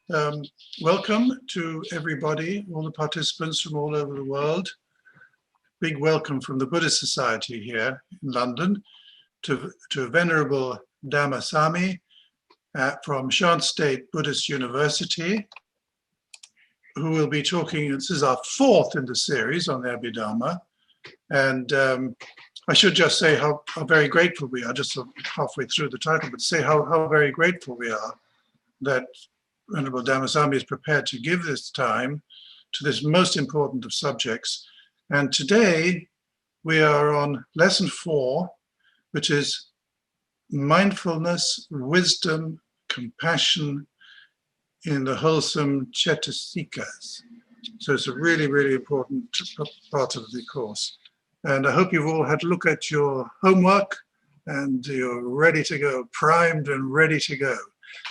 Welcome to everybody, all the participants from all over the world. Big welcome from the Buddhist Society here in London to Venerable Dhammasami from Shan State Buddhist University, who will be talking. This is our fourth in the series on the Abhidhamma. And I should just say how very grateful we are, just halfway through the title, but say how very grateful we are that Venerable Dhammasami is prepared to give this time to this most important of subjects. And today we are on lesson 4, which is mindfulness, wisdom, compassion in the wholesome Cetasikas. So it's a really, really important part of the course. And I hope you've all had a look at your homework and you're ready to go, primed and ready to go.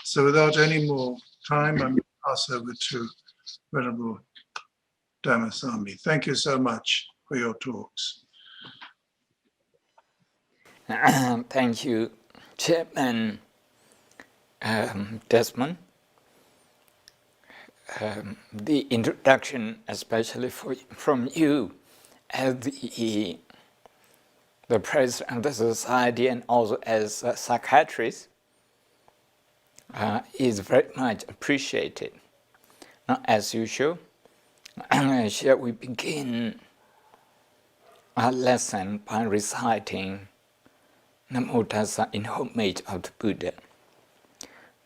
So without any more time, I'm going to pass over to Venerable Dhammasami. Thank you so much for your talks. Thank you, Chairman Desmond. The introduction, especially from you as the President of the Society and also as a psychiatrist, is very much appreciated. Now, as usual, shall we begin our lesson by reciting Namo Tassa in homage of the Buddha.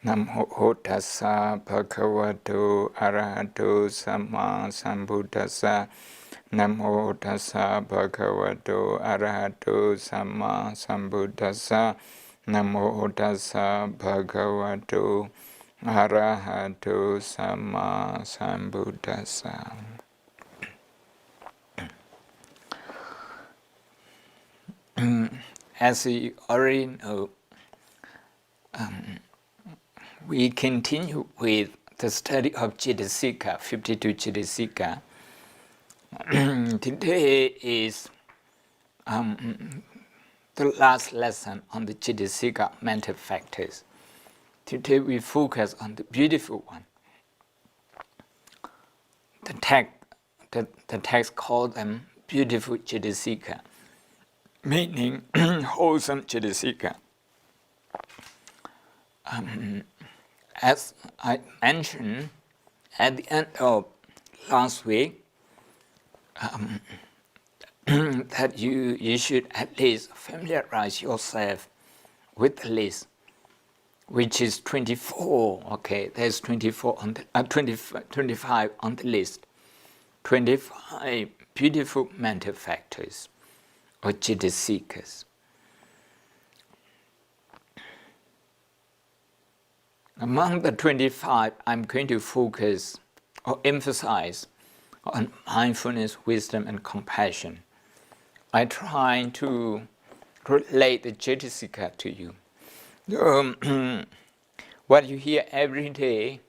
Namo Tassa Bhagavato Arahato Samma Sambuddhassa. Namo Tassa Bhagavato Arahato Samma Sambuddhassa. Namo Tassa Bhagavato Arahato Samma Sambuddhassa. As you already know, we continue with the study of Cetasika, 52 Cetasika. Today is the last lesson on the Cetasika mental factors. Today we focus on the beautiful one. The text called them beautiful Cetasika, meaning wholesome Cetasika. As I mentioned at the end of last week, that you should at least familiarize yourself with the list, which is 24. Okay, there's 24 on the 25 on the list. 25 beautiful mental factors or Cetasikas. Among the 25, I'm going to focus or emphasize on mindfulness, wisdom, and compassion. I try to relate the Cetasika to you. What you hear every day,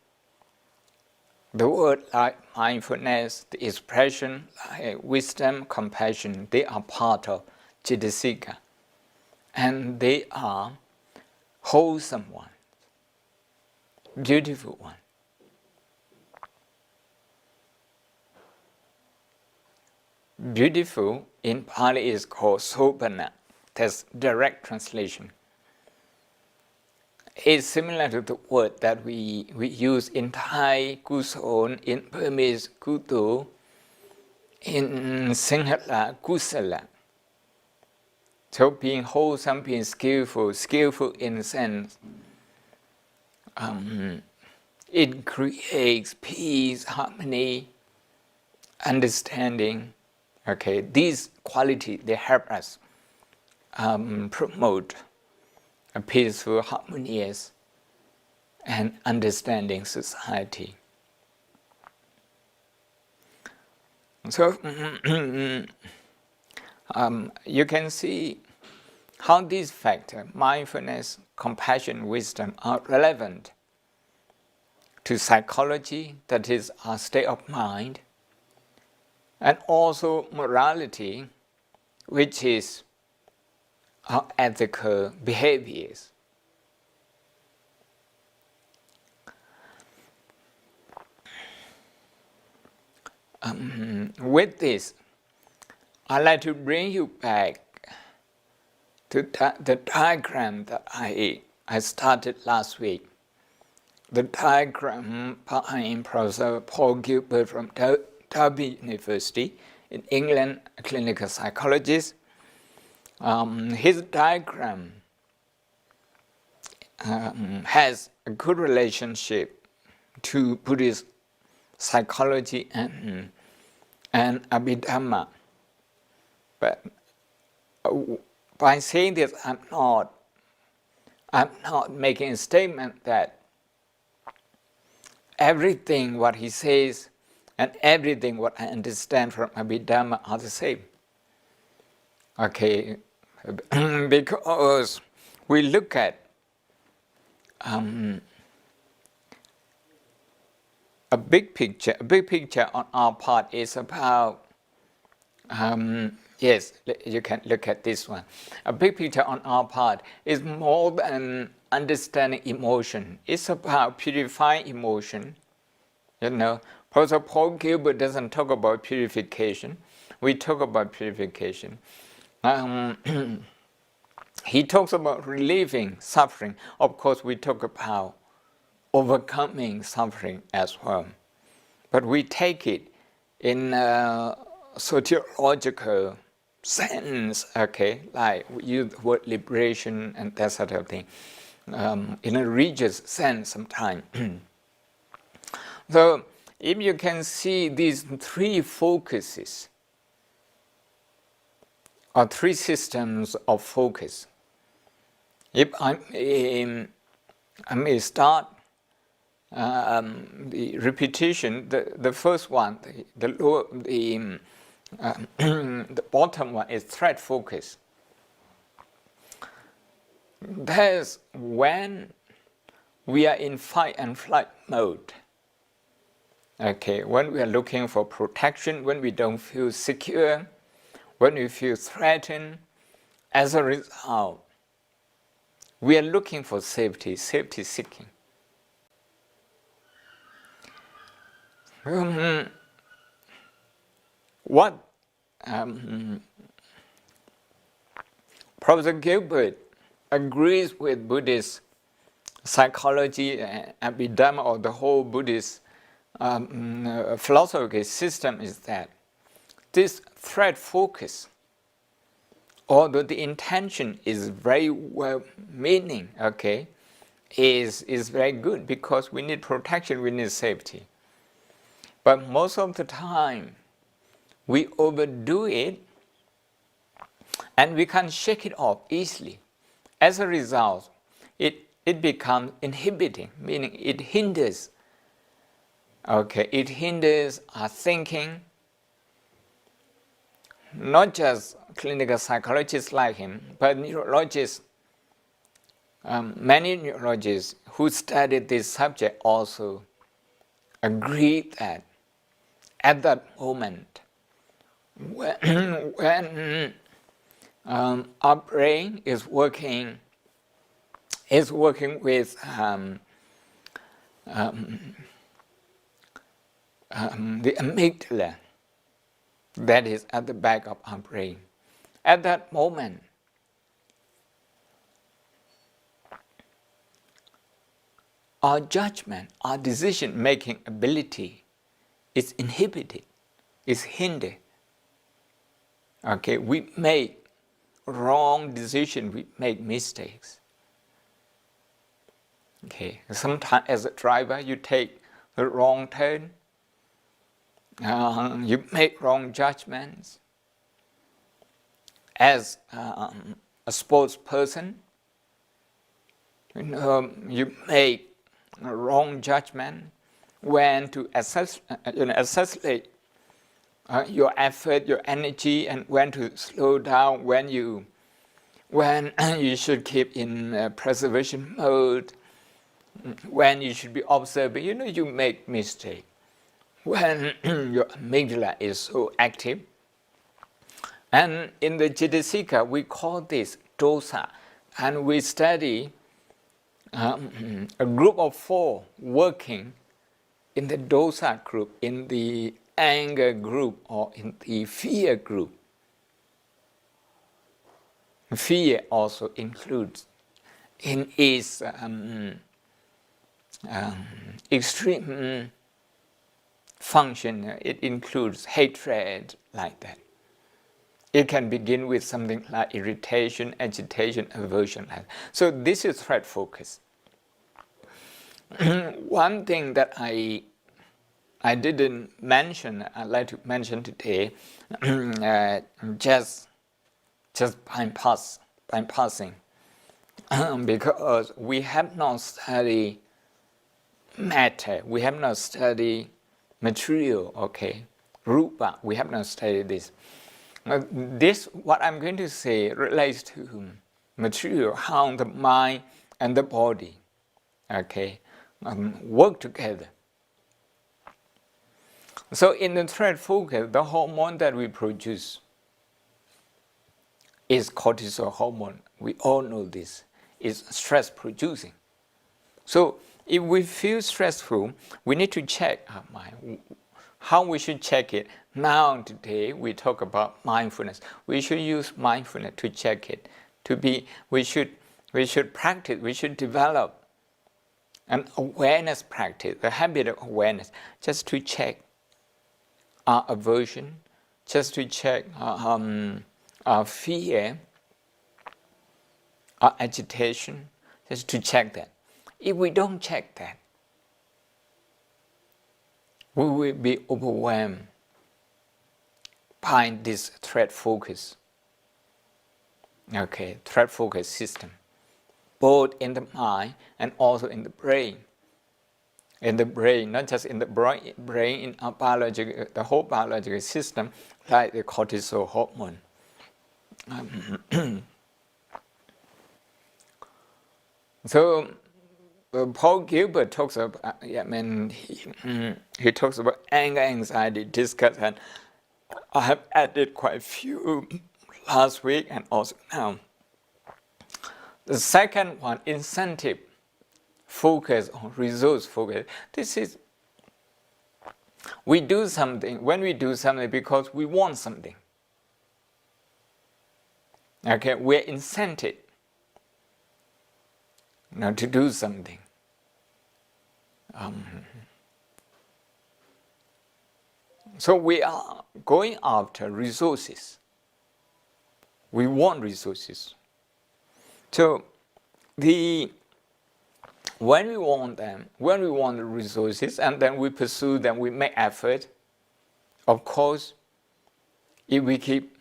the word like mindfulness, the expression like wisdom, compassion, they are part of Cetasika. And they are wholesome ones, beautiful ones. Beautiful in Pali is called sobana. That's direct translation. It's similar to the word that we use in Thai, kuson, in Burmese, kuto, in Sinhala, kusala. So being wholesome, being skillful in a sense, it creates peace, harmony, understanding. Okay, these qualities, they help us promote a peaceful, harmonious, and understanding society. So you can see how these factors, mindfulness, compassion, wisdom, are relevant to psychology, that is our state of mind, and also morality, which is our ethical behaviors. with this, I'd like to bring you back to the diagram that I started last week. The diagram by Professor Paul Gilbert from Derby University in England, a clinical psychologist. His diagram has a good relationship to Buddhist psychology and Abhidhamma. But by saying this, I'm not making a statement that everything what he says and everything what I understand from Abhidhamma are the same. Okay, because we look at a big picture. A big picture on our part is about, yes, you can look at this one. A big picture on our part is more than understanding emotion. It's about purifying emotion. Professor Paul Gilbert doesn't talk about purification. We talk about purification. He talks about relieving suffering. Of course, we talk about overcoming suffering as well. But we take it in a sociological sense, okay, like we use the word liberation and that sort of thing, in a religious sense sometimes. So if you can see these three focuses, or three systems of focus, if I may start the repetition, the first one, the bottom one is threat focus. That's when we are in fight and flight mode. Okay, when we are looking for protection, when we don't feel secure, when we feel threatened, as a result, we are looking for safety seeking. What Professor Gilbert agrees with Buddhist psychology and Abhidhamma, or the whole Buddhist philosophical system, is that this threat focus, although the intention is very well meaning, okay, is very good because we need protection, we need safety. But most of the time, we overdo it and we can't shake it off easily. As a result, it becomes inhibiting, meaning it hinders. Okay, it hinders our thinking. Not just clinical psychologists like him, but neurologists, many neurologists who studied this subject also agree that at that moment, when our brain is working with the amygdala, that is at the back of our brain. At that moment, our judgment, our decision-making ability is inhibited, is hindered. Okay, we make wrong decisions, we make mistakes. Okay, sometimes as a driver, you take the wrong turn, you make wrong judgments. As a sports person, you make a wrong judgment when to assessate your effort, your energy, and when to slow down, when you should keep in preservation mode, when you should be observing. You make mistake when your amygdala is so active. And in the Cetasikas, we call this dosa, and we study a group of 4 working in the dosa group, in the anger group or in the fear group. Fear also includes in its extreme function, it includes hatred like that. It can begin with something like irritation, agitation, aversion. So this is threat focus. One thing that I didn't mention, I'd like to mention today, just by passing, because we have not studied matter, we have not studied material, okay, rupa, we have not studied this. This, what I'm going to say, relates to material, how the mind and the body, okay, work together. So in the threat focus, the hormone that we produce is cortisol hormone. We all know this. It's stress producing. So if we feel stressful, we need to check our mind. How we should check it? Now today we talk about mindfulness. We should use mindfulness to check it. We should practice, we should develop an awareness practice, a habit of awareness, just to check our aversion, just to check our fear, our agitation, just to check that. If we don't check that, we will be overwhelmed by this threat focus. Okay, threat focus system, both in the mind and also in the brain. In the brain, not just in the brain, in our biological, the whole biological system, like the cortisol hormone. So Paul Gilbert talks about, he talks about anger, anxiety, disgust, and I have added quite a few last week and also now. The second one, incentive focus or resource focus. This is, we do something, when we do something because we want something. Okay, we're incented to do something. So we are going after resources. We want resources. So when we want them, when we want the resources, and then we pursue them, we make effort. Of course, if we keep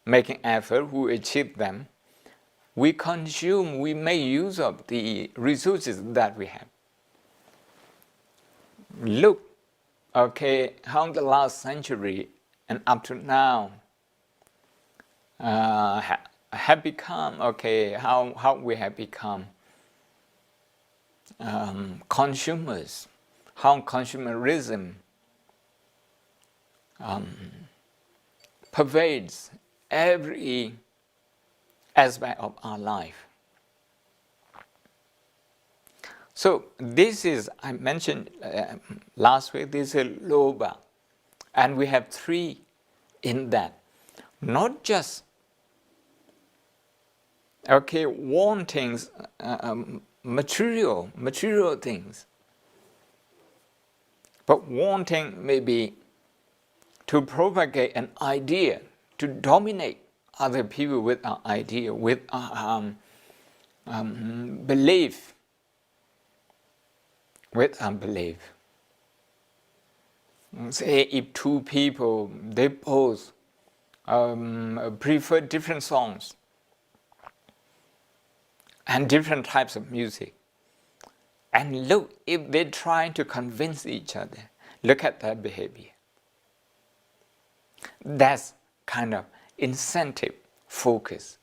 making effort, we achieve them. We consume, we make use of the resources that we have. Look, okay, how the last century and up to now have become, okay, how we have become consumers, how consumerism pervades every aspect of our life. So this is, I mentioned last week, this is lobha, and we have three in that. Not just wanting material things, but wanting maybe to propagate an idea, to dominate other people with our idea, with our belief, with our belief. Say if two people, they both prefer different songs and different types of music, and look, if they try to convince each other, look at their behavior. That's kind of incentive focus.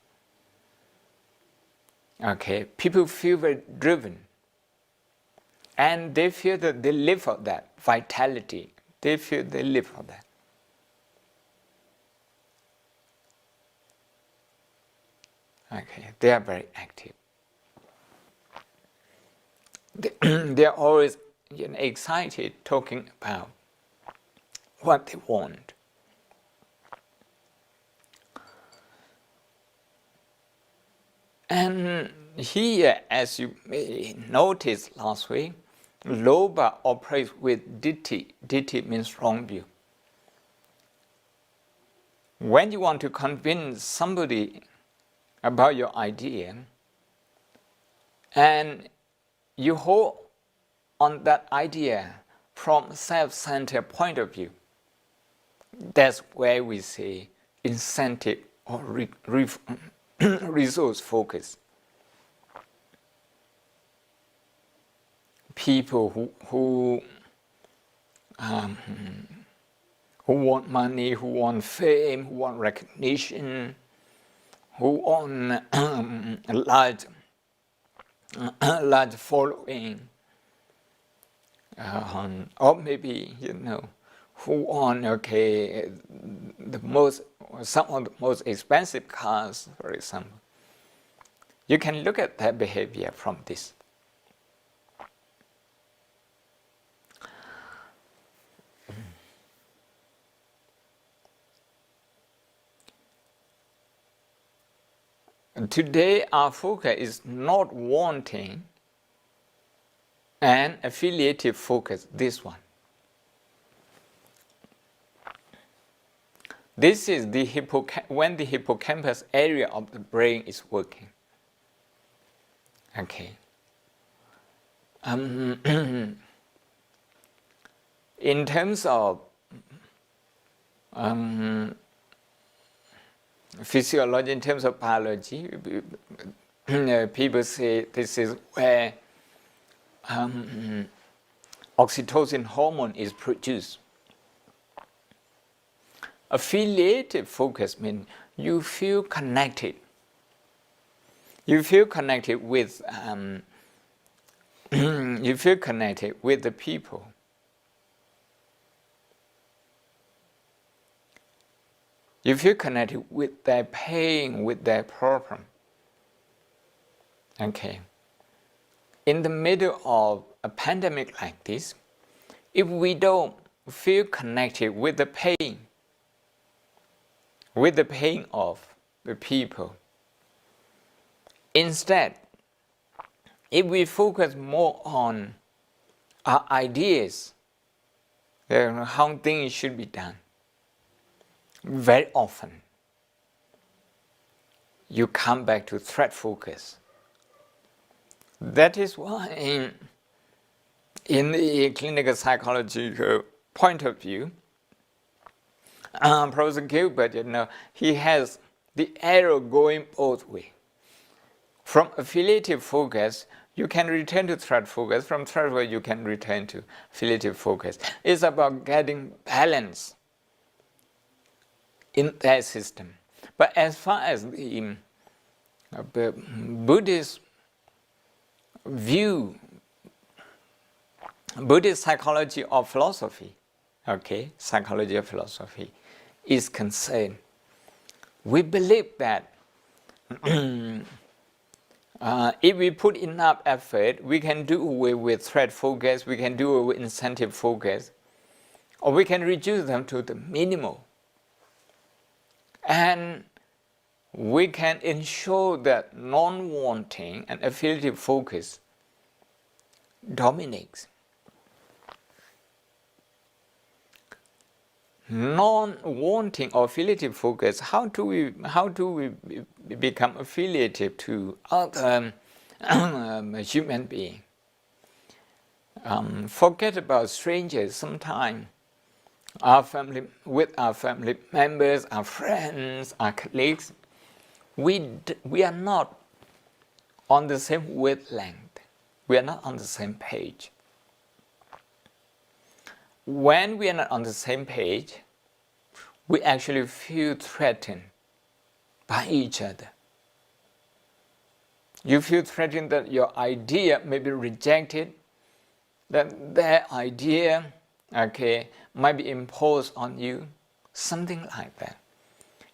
Okay, people feel very driven, and they feel that they live for that vitality. They feel they live for that. Okay, they are very active. They are always excited talking about what they want. And here, as you may notice last week, Lobha operates with ditti. Ditti means wrong view. When you want to convince somebody about your idea, and you hold on that idea from self-centered point of view, that's where we say incentive or resource focus. People who want money, who want fame, who want recognition, who want a large following, or maybe who want some of the most expensive cars, for example. You can look at their behavior from this. Today, our focus is not wanting and affiliative focus, this one. This is the when the hippocampus area of the brain is working. Okay. In terms of physiology, in terms of biology, people say this is where oxytocin hormone is produced. Affiliative focus means you feel connected. You feel connected with the people. You feel connected with their pain, with their problem. Okay. In the middle of a pandemic like this, if we don't feel connected with the pain of the people, instead, if we focus more on our ideas, how things should be done, very often you come back to threat focus. That is why in the clinical psychological point of view, Professor Gilbert, he has the arrow going both ways. From affiliative focus, you can return to threat focus. From threat focus, you can return to affiliative focus. It's about getting balance in that system. But as far as the Buddhist view, Buddhist psychology of philosophy, psychology of philosophy is concerned, we believe that if we put enough effort, we can do away with threat focus, we can do away with incentive focus, or we can reduce them to the minimal. And we can ensure that non-wanting and affiliative focus dominates. Non-wanting or affiliative focus, how do we become affiliative to other human beings? Forget about strangers. Sometimes with our family members, our friends, our colleagues, we are not on the same wavelength. We are not on the same page. When we are not on the same page, we actually feel threatened by each other. You feel threatened that your idea may be rejected, that their idea, might be imposed on you, something like that.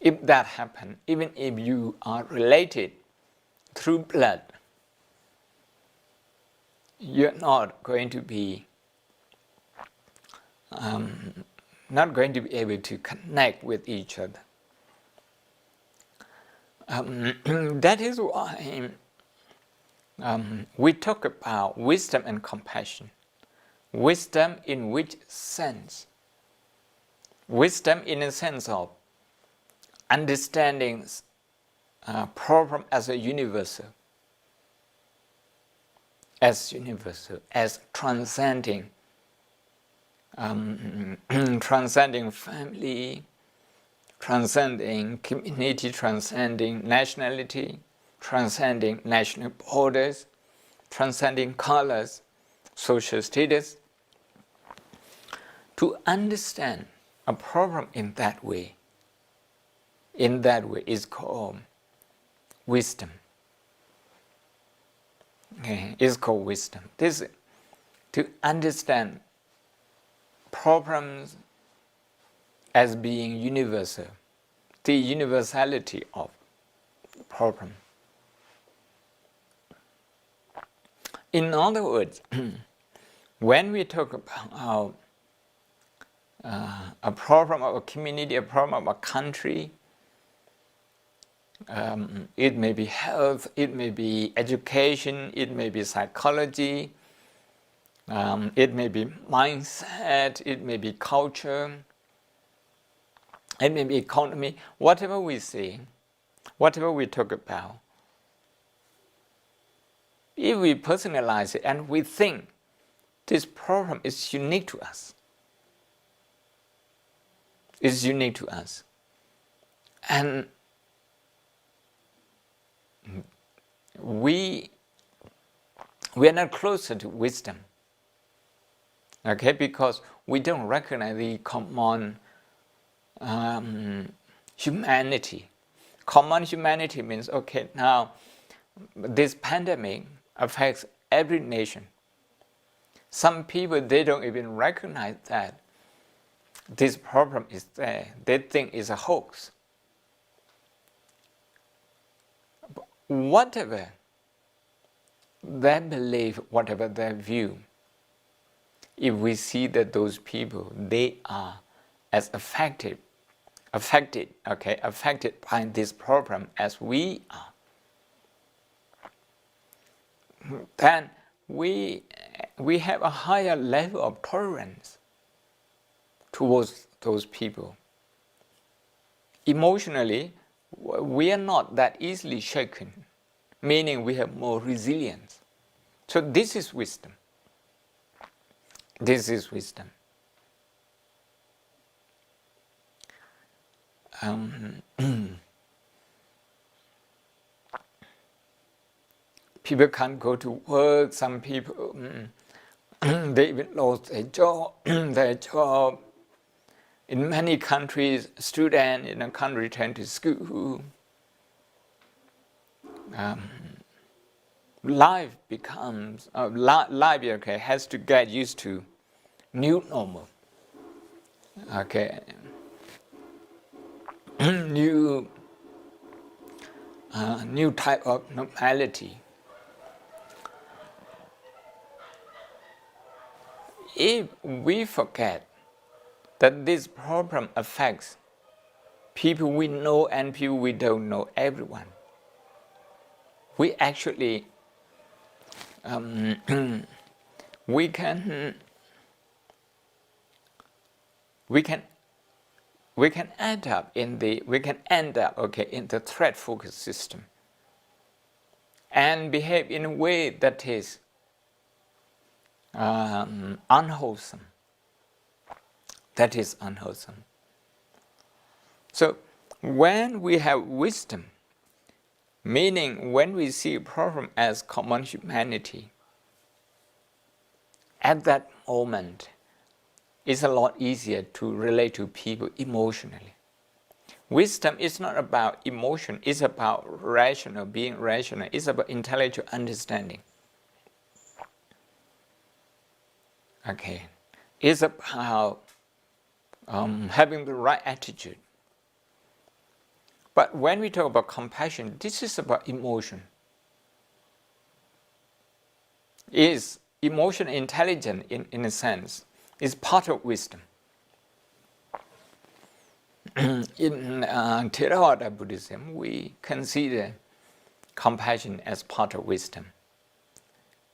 If that happens, even if you are related through blood, you're not going to be not going to be able to connect with each other. That is why we talk about wisdom and compassion. Wisdom in which sense? Wisdom in the sense of understanding problem as a universal, as transcending, transcending family, transcending community, transcending nationality, transcending national borders, transcending colors, social status. To understand a problem in that way is called wisdom. Okay, is called wisdom. This to understand problems as being universal, the universality of the problem. In other words, when we talk about a problem of a community, a problem of a country, it may be health, it may be education, it may be psychology, it may be mindset, it may be culture, it may be economy, whatever we say, whatever we talk about. If we personalize it and we think this problem is unique to us, is unique to us, and we are not closer to wisdom, okay, because we don't recognize the common humanity. Common humanity means, okay, now this pandemic affects every nation. Some people, they don't even recognize that this problem is there. They think it's a hoax. Whatever their belief, whatever their view, if we see that those people, they are as affected by this problem as we are, then we have a higher level of tolerance towards those people. Emotionally, we are not that easily shaken, meaning we have more resilience. So this is wisdom. This is wisdom. People can't go to work. Some people they even lost their job. In many countries, students in a country return to school. Life becomes life. Okay, has to get used to new normal. Okay, new type of normality. If we forget that this problem affects people we know and people we don't know, everyone, we actually we can end up in the threat focus system and behave in a way that is unwholesome. That is unwholesome. So when we have wisdom, meaning when we see a problem as common humanity, at that moment it's a lot easier to relate to people emotionally. Wisdom is not about emotion, it's about being rational, it's about intellectual understanding. Okay, it's about having the right attitude. But when we talk about compassion, this is about emotion. Is emotion intelligent in a sense? Is part of wisdom. In Theravada Buddhism, we consider compassion as part of wisdom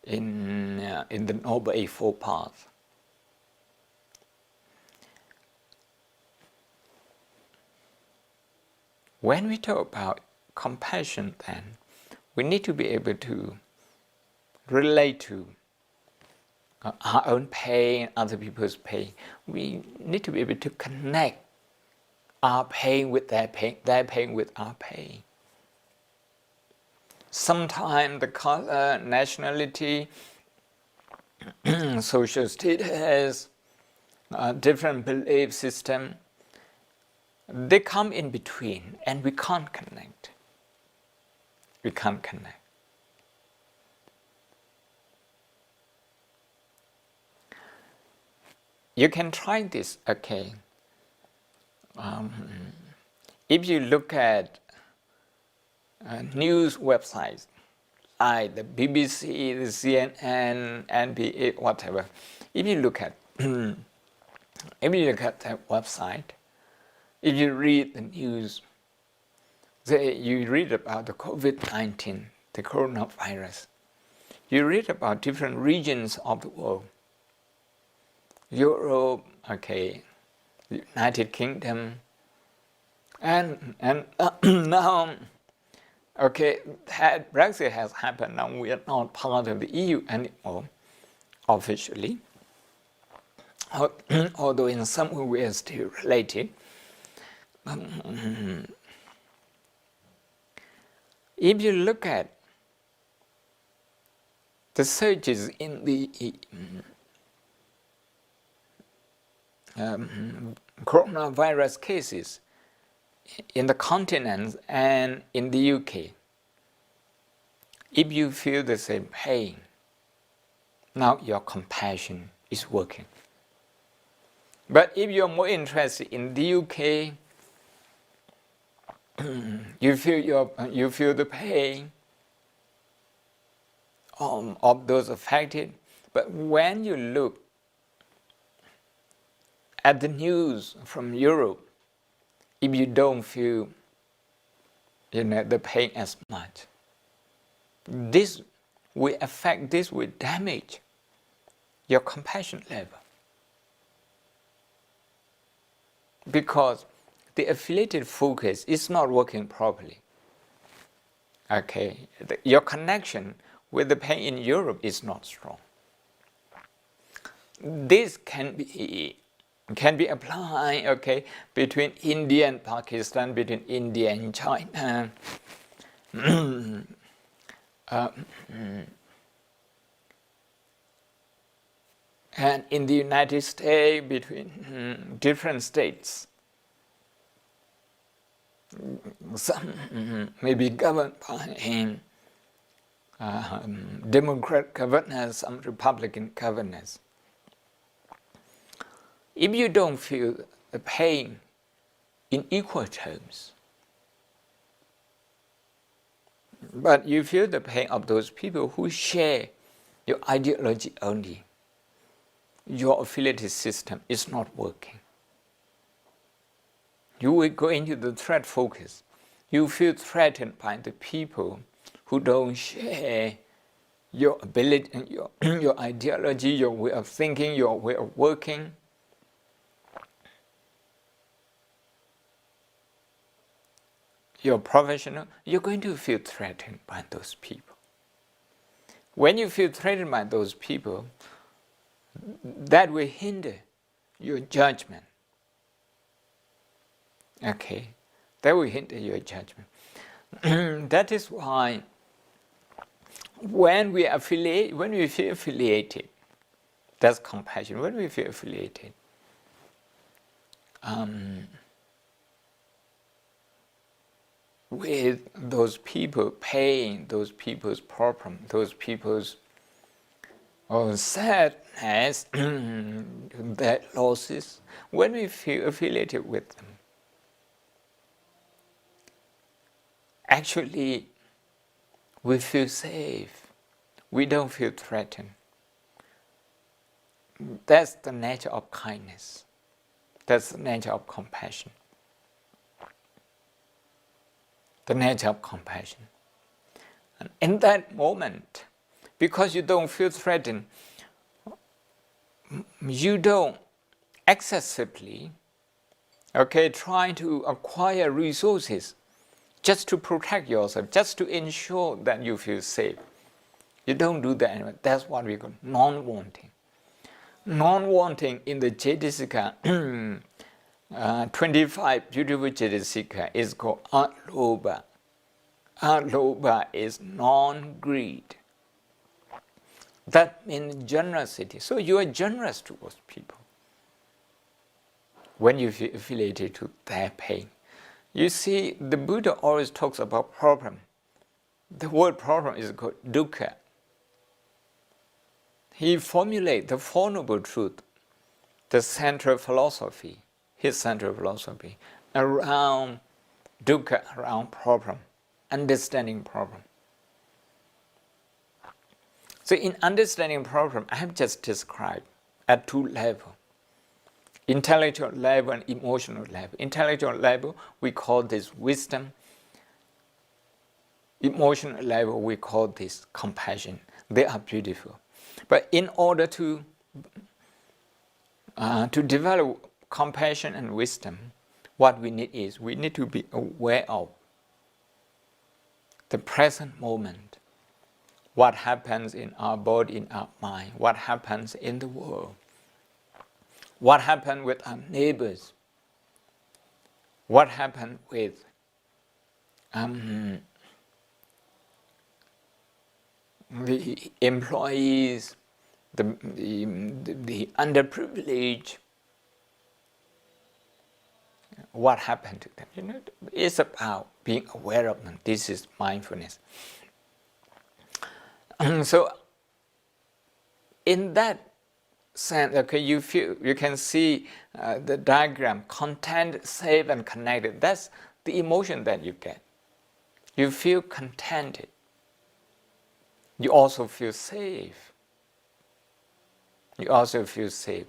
in the Noble Eightfold Path. When we talk about compassion, then we need to be able to relate to our own pain, other people's pain. We need to be able to connect our pain with their pain with our pain. Sometimes the color, nationality, social status, different belief system, they come in between and we can't connect. We can't connect. You can try this, okay. If you look at news websites like the BBC, the CNN, NBA, whatever, if you look at that website, if you read the news, you read about the COVID-19, the coronavirus. You read about different regions of the world. Europe, okay, the United Kingdom, and now, okay, that Brexit has happened. Now we are not part of the EU anymore, officially. Although in some way we are still related. If you look at the surges in the coronavirus cases in the continent and in the UK, if you feel the same pain, now your compassion is working. But if you're more interested in the UK, you feel the pain of those affected. But when you look at the news from Europe, if you don't feel the pain as much, this will affect, this will damage your compassion level. Because the affiliated focus is not working properly. Okay, your connection with the pain in Europe is not strong. This can be applied, okay, between India and Pakistan, between India and China. And in the United States, between different states. Some may be governed by Democrat governors, some Republican governors. If you don't feel the pain in equal terms, but you feel the pain of those people who share your ideology only, your affiliated system is not working. You will go into the threat focus. You feel threatened by the people who don't share your ability, your ideology, your way of thinking, your way of working. You're professional, you're going to feel threatened by those people. When you feel threatened by those people, that will hinder your judgment. Okay, that will hinder your judgment. That is why when we feel affiliated, that's compassion. When we feel affiliated, with those people's pain, those people's problem, those people's sadness, their losses, when we feel affiliated with them, actually we feel safe. We don't feel threatened. That's the nature of kindness. That's the nature of compassion. the nature of compassion. And in that moment, because you don't feel threatened, you don't excessively, trying to acquire resources just to protect yourself, just to ensure that you feel safe. You don't do that anymore. That's what we call non-wanting. Non-wanting in the Cetasika, 25 beautiful Cetasika, is called alobha. Alobha is non-greed. That means generosity. So you are generous towards people when you feel affiliated to their pain. You see, the Buddha always talks about problem. The word problem is called dukkha. He formulates the Four Noble Truths, the central philosophy, his central philosophy, around dukkha, around problem, understanding problem. So in understanding problem, I have just described at two levels. Intellectual level and emotional level. Intellectual level, we call this wisdom. Emotional level, we call this compassion. They are beautiful. But in order to develop compassion and wisdom, what we need is, we need to be aware of the present moment. What happens in our body, in our mind, what happens in the world. What happened with our neighbors? What happened with the employees, the underprivileged? What happened to them? It's about being aware of them. This is mindfulness. So, in that sense, you can see the diagram, content, safe, and connected. That's the emotion that you get. You feel contented. You also feel safe. You also feel safe.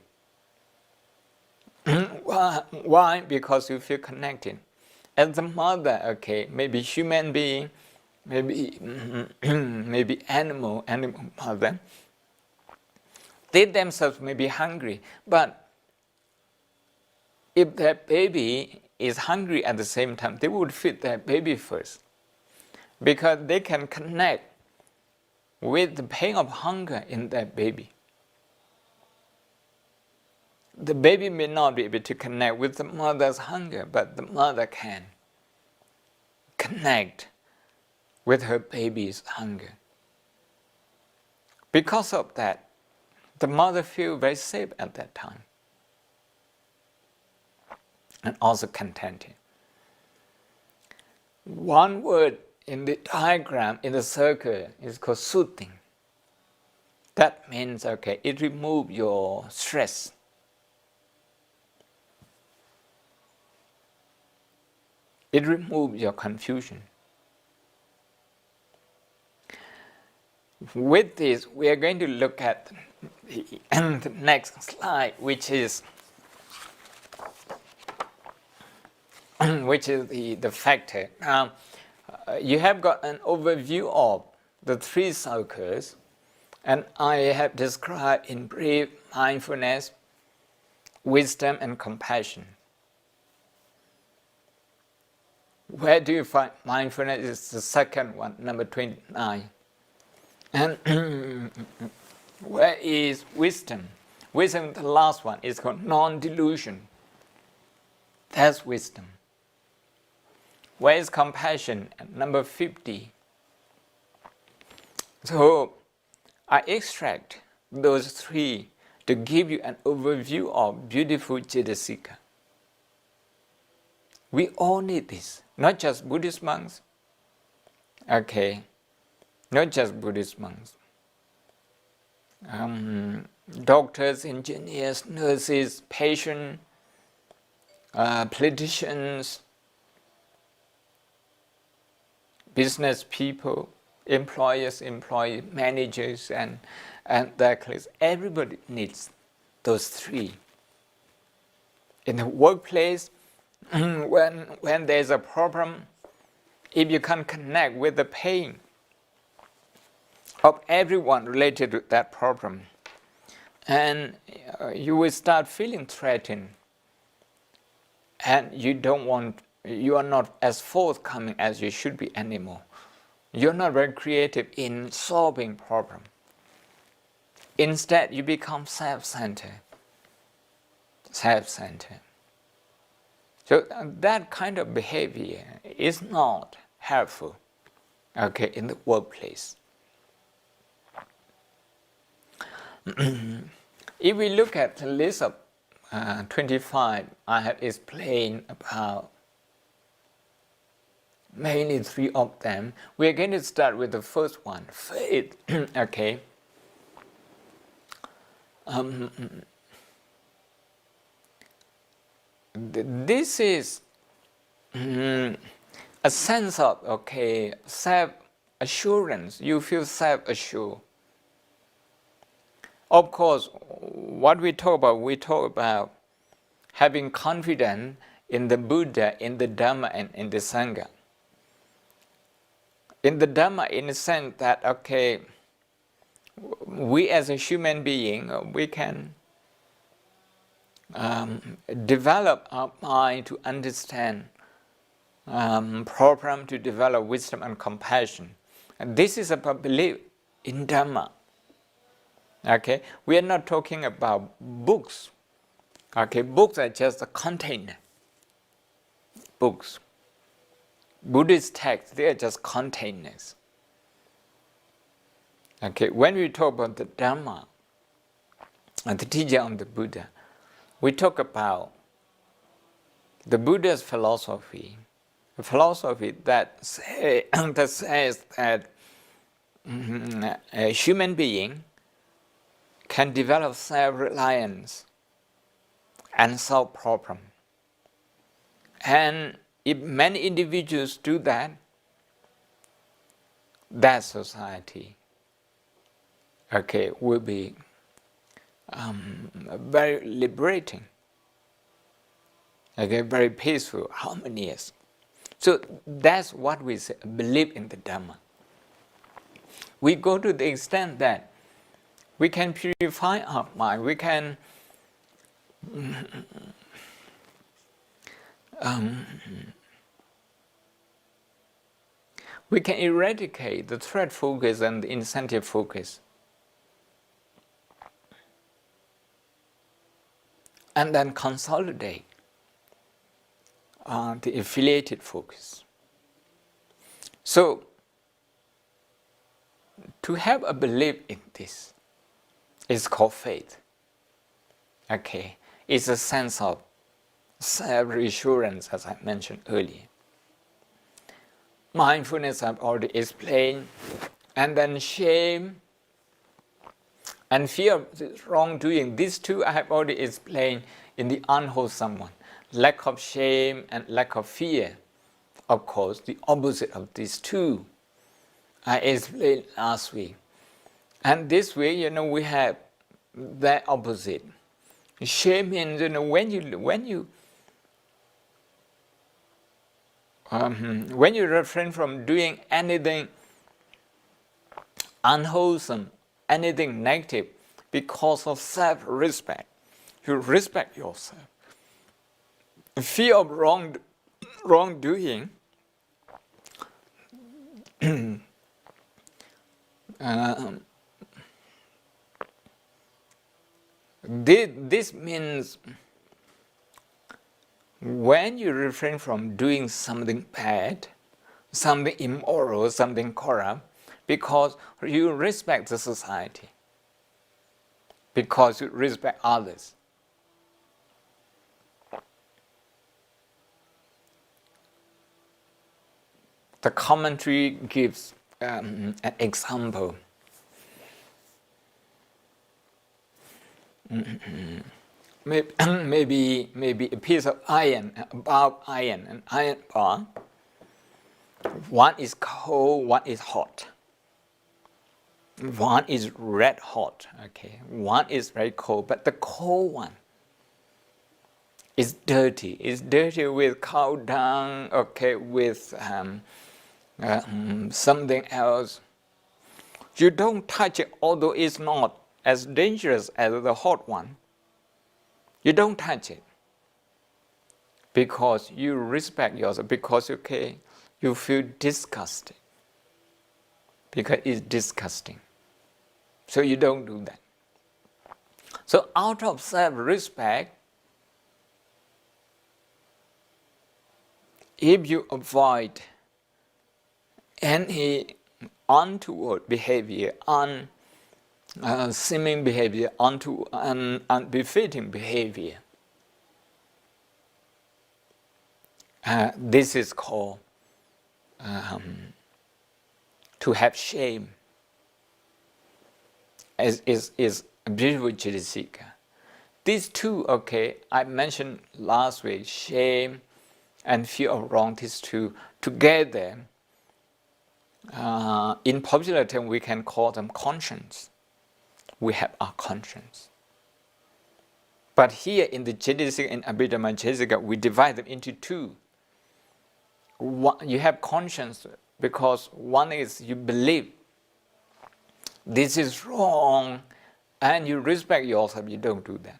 Why? Because you feel connected. As the mother, maybe human being, maybe animal mother, they themselves may be hungry, but if their baby is hungry at the same time, they would feed their baby first, because they can connect with the pain of hunger in their baby. The baby may not be able to connect with the mother's hunger, but the mother can connect with her baby's hunger. Because of that, the mother feels very safe at that time and also contented. One word in the diagram, in the circle, is called soothing. That means, it removes your stress. It removes your confusion. With this, we are going to look at the next slide, which is the factor. Now, you have got an overview of the three circles, and I have described in brief mindfulness, wisdom, and compassion. Where do you find mindfulness? Is the second one, number 29. And where is wisdom? Wisdom, the last one, is called non-delusion. That's wisdom. Where is compassion? Number 50. So I extract those three to give you an overview of beautiful Cetasika. We all need this, not just Buddhist monks. Not just Buddhist monks. Doctors, engineers, nurses, patients, politicians, business people, employers, employee managers, and their colleagues. Everybody needs those three. In the workplace, when there's a problem, if you can connect with the pain of everyone related to that problem, and you will start feeling threatened, and you are not as forthcoming as you should be anymore. You're not very creative in solving problem. Instead, you become self-centered. Self-centered. So that kind of behavior is not helpful, okay, in the workplace. If we look at the list of 25, I have explained about mainly 3 of them. We are going to start with the first one, faith. Okay. This is a sense of self-assurance. You feel self-assured. Of course, what we talk about having confidence in the Buddha, in the Dhamma, and in the Sangha. In the Dhamma, in the sense that, we as a human being, we can develop our mind to understand problem, to develop wisdom and compassion. And this is about belief in Dhamma. Okay, we are not talking about books. Okay, books are just a container. Books. Buddhist texts, they are just containers. Okay, when we talk about the Dhamma, and the teaching of the Buddha, we talk about the Buddha's philosophy, a philosophy that says that a human being can develop self-reliance and solve problem. And if many individuals do that, that society, will be very liberating, very peaceful, harmonious. So that's what we say, believe in the Dhamma. We go to the extent that we can purify our mind, we can eradicate the threat focus and the incentive focus. And then consolidate the affiliated focus. So, to have a belief in this is called faith. It's a sense of self-reassurance, as I mentioned earlier. Mindfulness I've already explained, and then shame and fear of wrongdoing. These two I have already explained in the unwholesome one. Lack of shame and lack of fear. Of course, the opposite of these two I explained last week. And this way, we have the opposite. Shame means, when you refrain from doing anything unwholesome, anything negative, because of self-respect. You respect yourself. Fear of wrongdoing this means when you refrain from doing something bad, something immoral, something corrupt, because you respect the society, because you respect others. The commentary gives an example. Maybe a piece of iron, a bar of iron, an iron bar. One is cold, one is hot. One is red hot, One is very cold, but the cold one is dirty. It's dirty with cow dung, with something else. You don't touch it, although it's not as dangerous as the hot one. You don't touch it because you respect yourself, because you feel disgusted, because it's disgusting. So you don't do that. So out of self-respect, if you avoid any untoward behavior, seeming behavior, unbefitting behavior, this is called to have shame. Is a beautiful Cetasika. These two, I mentioned last week, shame and fear of wrong, these two together, in popular term we can call them conscience. We have our conscience. But here in the Cetasika and Abhidhamma Cetasika, we divide them into two. You have conscience because one is you believe this is wrong and you respect yourself, you don't do that.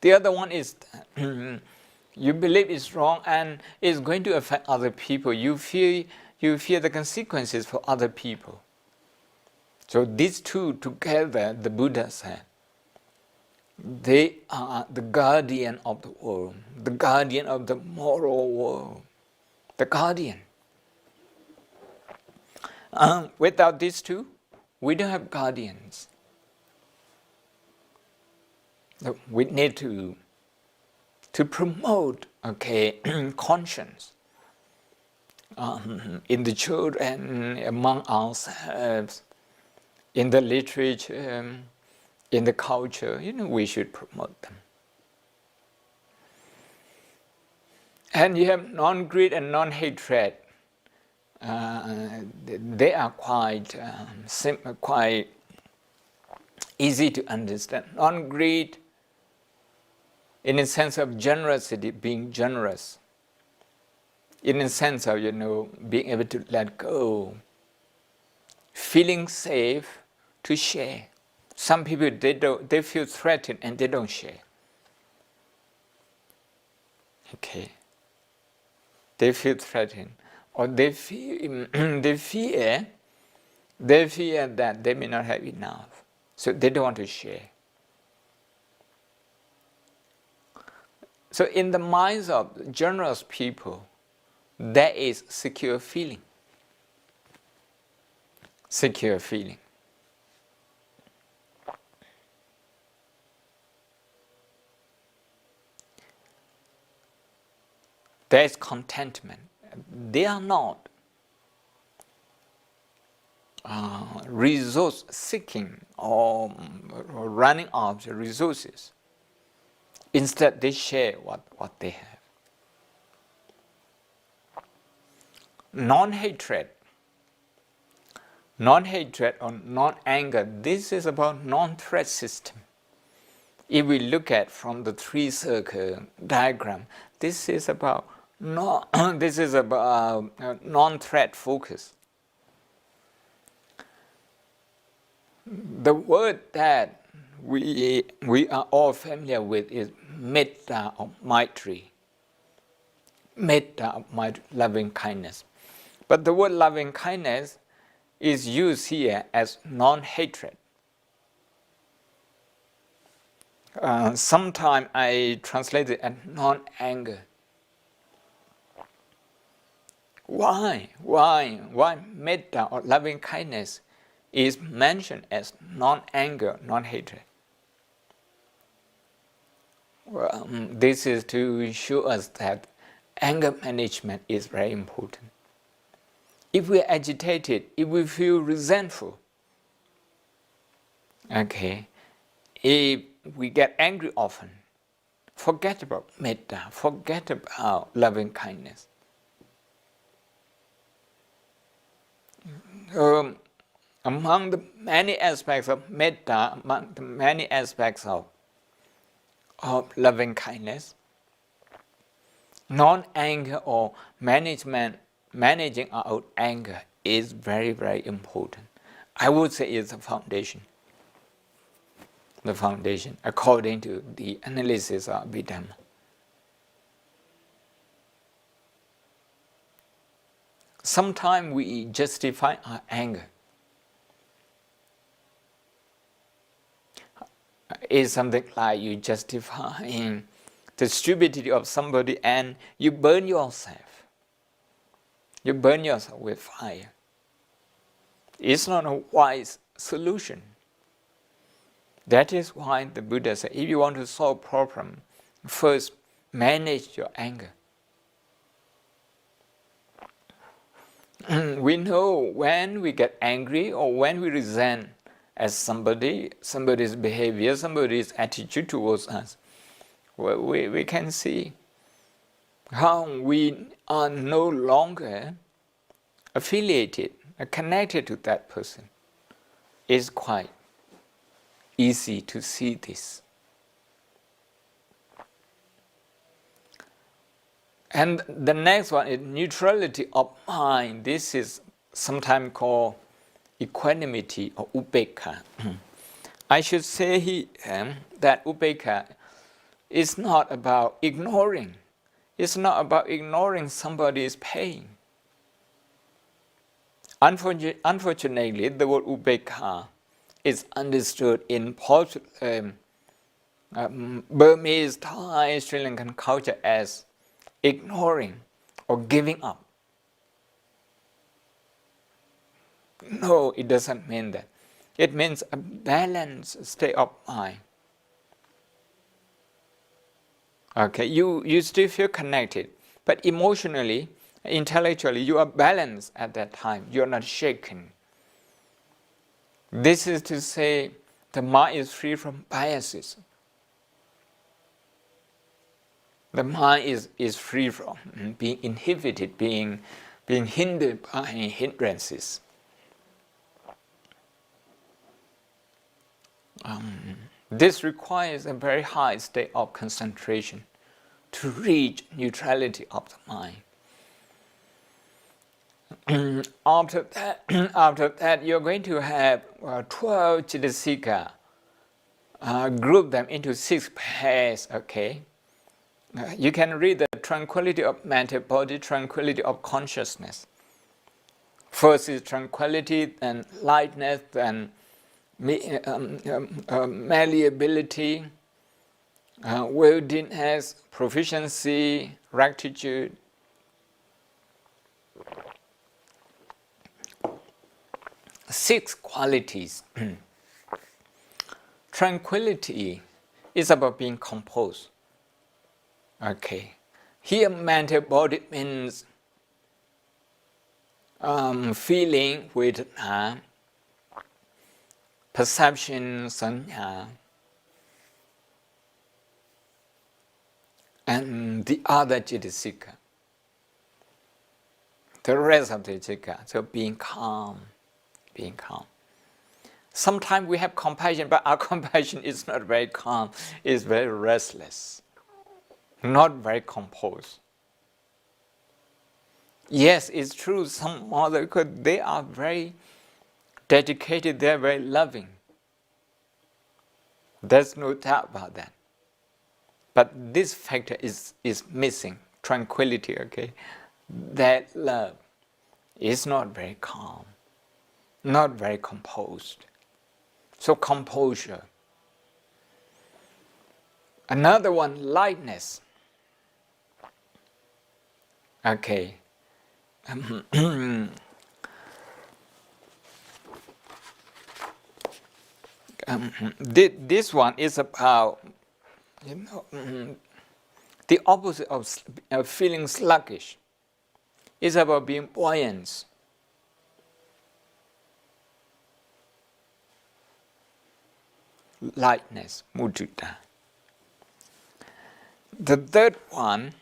The other one is you believe it's wrong and it's going to affect other people. You fear the consequences for other people. So these two together, the Buddha said, they are the guardian of the world, the guardian of the moral world, the guardian. Without these two, we don't have guardians. We need to promote conscience in the children, among ourselves, in the literature, in the culture. We should promote them. And you have non-greed and non-hatred. They are quite easy to understand. Non-greed, in a sense of generosity, being generous. In a sense of being able to let go, feeling safe to share. Some people they feel threatened and they don't share. They feel threatened. Or they fear that they may not have enough, so they don't want to share. So in the minds of generous people, there is secure feeling. Secure feeling. There is contentment. They are not resource seeking or running after resources. Instead, they share what they have. Non-hatred or non-anger, this is about non-threat system. If we look at from the three-circle diagram, this is about non-threat focus. The word that we are all familiar with is metta or maitri. Metta or loving kindness. But the word loving kindness is used here as non-hatred. Sometimes I translate it as non-anger. Why metta or loving kindness is mentioned as non-anger, non-hatred? Well, this is to show us that anger management is very important. If we are agitated, if we feel resentful, if we get angry often, forget about metta, forget about loving kindness. Among the many aspects of metta, among the many aspects of loving kindness, non-anger or management managing our anger is very, very important. I would say it's the foundation. The foundation, according to the analysis of Abhidhamma. Sometimes we justify our anger. It's something like you justifying the stupidity of somebody and you burn yourself. You burn yourself with fire. It's not a wise solution. That is why the Buddha said, if you want to solve a problem, first manage your anger. We know when we get angry or when we resent as somebody's behavior, somebody's attitude towards us, we can see how we are no longer affiliated, connected to that person. It's quite easy to see this. And the next one is neutrality of mind. This is sometimes called equanimity or upekkha. I should say here that upekkha is not about ignoring. It's not about ignoring somebody's pain. Unfortunately, the word upekkha is understood in Burmese, Thai, Sri Lankan culture as ignoring or giving up. No, it doesn't mean that. It means a balanced state of mind. Okay, you still feel connected, but emotionally, intellectually, you are balanced at that time. You are not shaken. This is to say, the mind is free from biases. The mind is free from being inhibited, being hindered by hindrances. This requires a very high state of concentration to reach neutrality of the mind. After that, you're going to have 12 Cetasikas. Group them into 6 pairs, okay? You can read the tranquility of mental body, tranquility of consciousness. First is tranquility, then lightness, then malleability, willingness, proficiency, rectitude. Six qualities. Tranquility is about being composed. Okay. Here, mental body means feeling, vedana, perception, sanya, and the other Cetasika. The rest of the Cetasika, so being calm. Sometimes we have compassion, but our compassion is not very calm, it's very restless, not very composed. Yes, it's true, some mothers, because they are very dedicated, they're very loving. There's no doubt about that. But this factor is missing, tranquility, okay? That love is not very calm, not very composed. So composure. Another one, lightness. Okay. This one is about, the opposite of feeling sluggish. It's about being buoyant. Lightness, mudita. The third one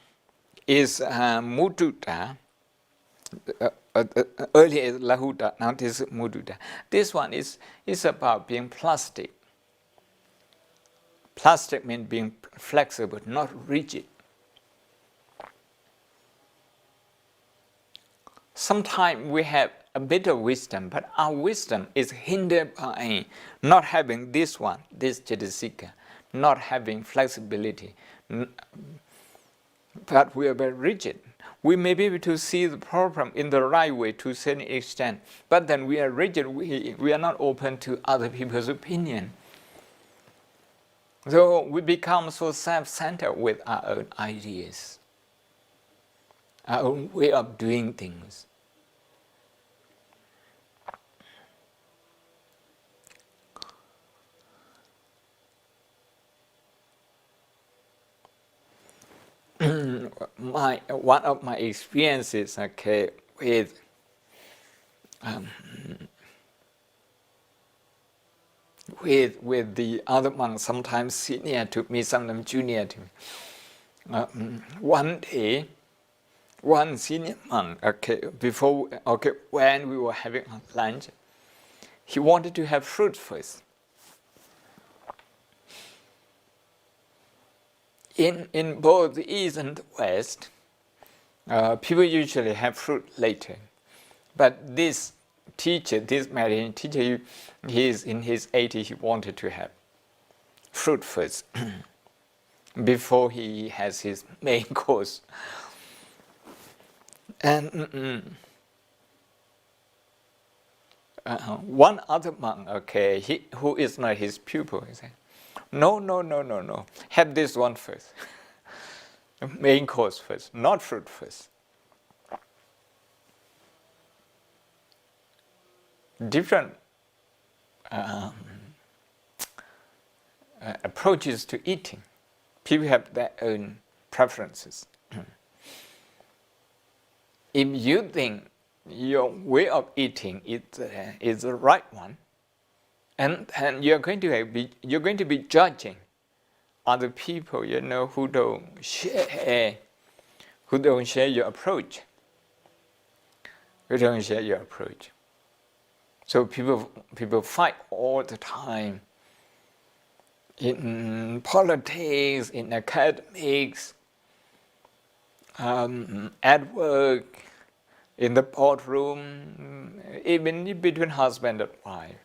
is mudita. Earlier is lahuta, now this is mudita. This one is about being plastic. Plastic means being flexible, not rigid. Sometimes we have a bit of wisdom, but our wisdom is hindered by not having this one, this Cetasika, not having flexibility. But we are very rigid. We may be able to see the problem in the right way to a certain extent, but then we are rigid. We are not open to other people's opinion. So we become so self-centered with our own ideas, our own way of doing things. One of my experiences, okay, with the other monks, sometimes senior to me, sometimes junior to me. One day, one senior monk, when we were having lunch, he wanted to have fruit first. In both the East and the West, people usually have fruit later. But this teacher, this meditation teacher, he is in his 80s, he wanted to have fruit first before he has his main course. And one other monk, who is not his pupil, he said, no. Have this one first. Main course first, not fruit first. Different approaches to eating. People have their own preferences. If you think your way of eating is the right one, and you're going to be judging other people, who don't share your approach. Who don't share your approach. So people fight all the time in politics, in academics, at work, in the boardroom, even between husband and wife,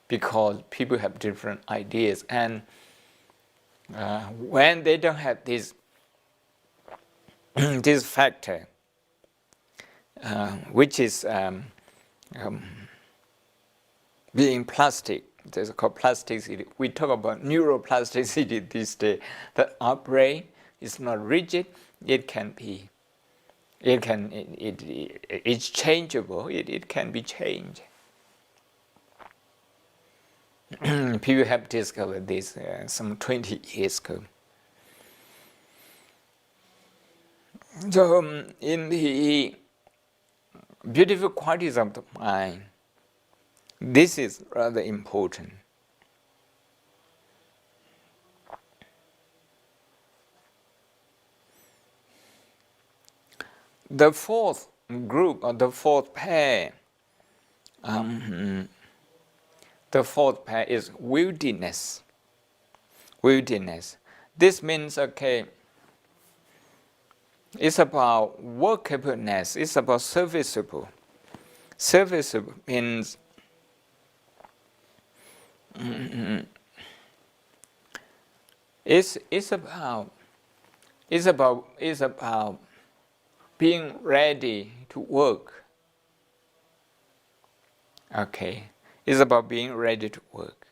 because people have different ideas. And when they don't have this this factor, which is being plastic, it's called plasticity. We talk about neuroplasticity this day, that our brain is not rigid, it's changeable, it can be changed. People have discovered this some 20 years ago. So in the beautiful qualities of the mind, this is rather important. The fourth group, or the fourth pair, is wildness. Wildness. This means, it's about workableness, it's about serviceable. Serviceable means it's about being ready to work. It's about being ready to work.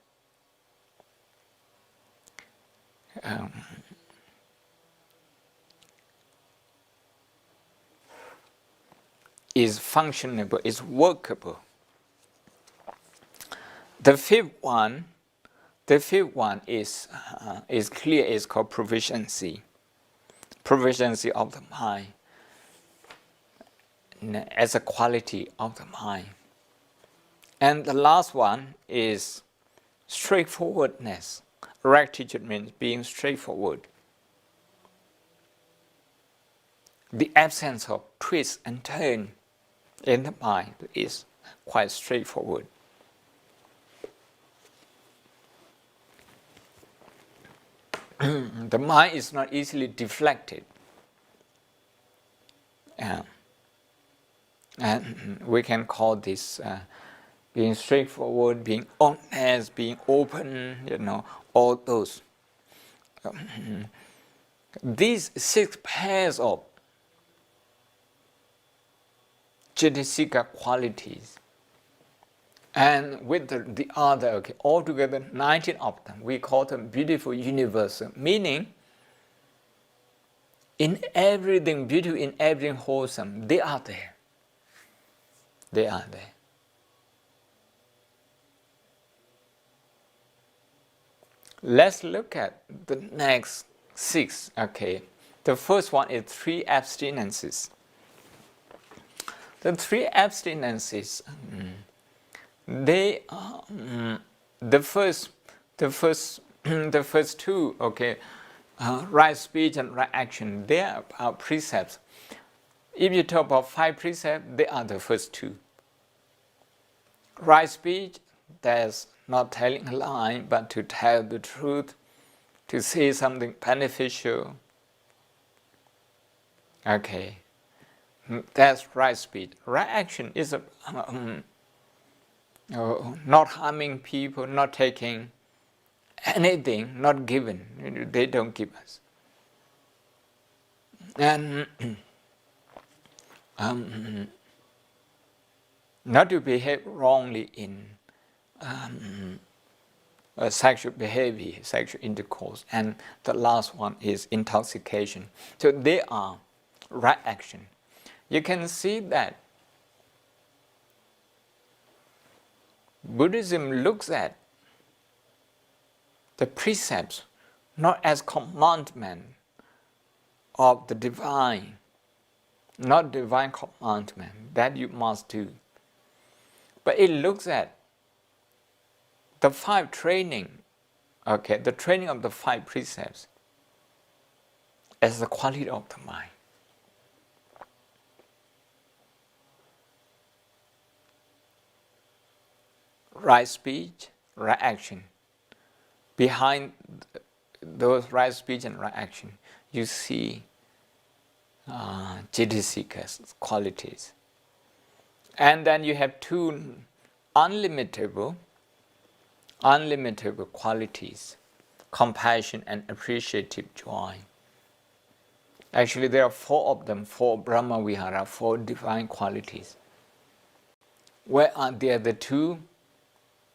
Is functionable, is workable. The fifth one is clear. It's called proficiency. Proficiency of the mind as a quality of the mind. And the last one is straightforwardness. Rectitude means being straightforward. The absence of twist and turn in the mind is quite straightforward. The mind is not easily deflected. And we can call this being straightforward, being honest, being open, all those. These 6 pairs of Cetasika qualities, and with the other, altogether 19 of them, we call them beautiful universal, meaning in everything beautiful, in everything wholesome, they are there. They are there. Let's look at the next 6. The first one is 3 abstinences. The 3 abstinences, they are the first two. Right speech and right action. They are our precepts. If you talk about 5 precepts, they are the first 2. Right speech, that's not telling a lie, but to tell the truth, to say something beneficial. That's right speech. Right action is not harming people, not taking anything, not given. They don't give us. And not to behave wrongly in sexual behavior, sexual intercourse. And the last one is intoxication. So they are right action. You can see that Buddhism looks at the precepts not as commandment of the divine, not divine commandment that you must do, but it looks at the 5 training, the training of the 5 precepts as the quality of the mind. Right speech, right action. Behind those right speech and right action, you see Cetasikas qualities. And then you have 2 unlimitable qualities, compassion and appreciative joy. Actually, there are 4 of them, 4 Brahma Vihara, 4 divine qualities. Where are the other 2?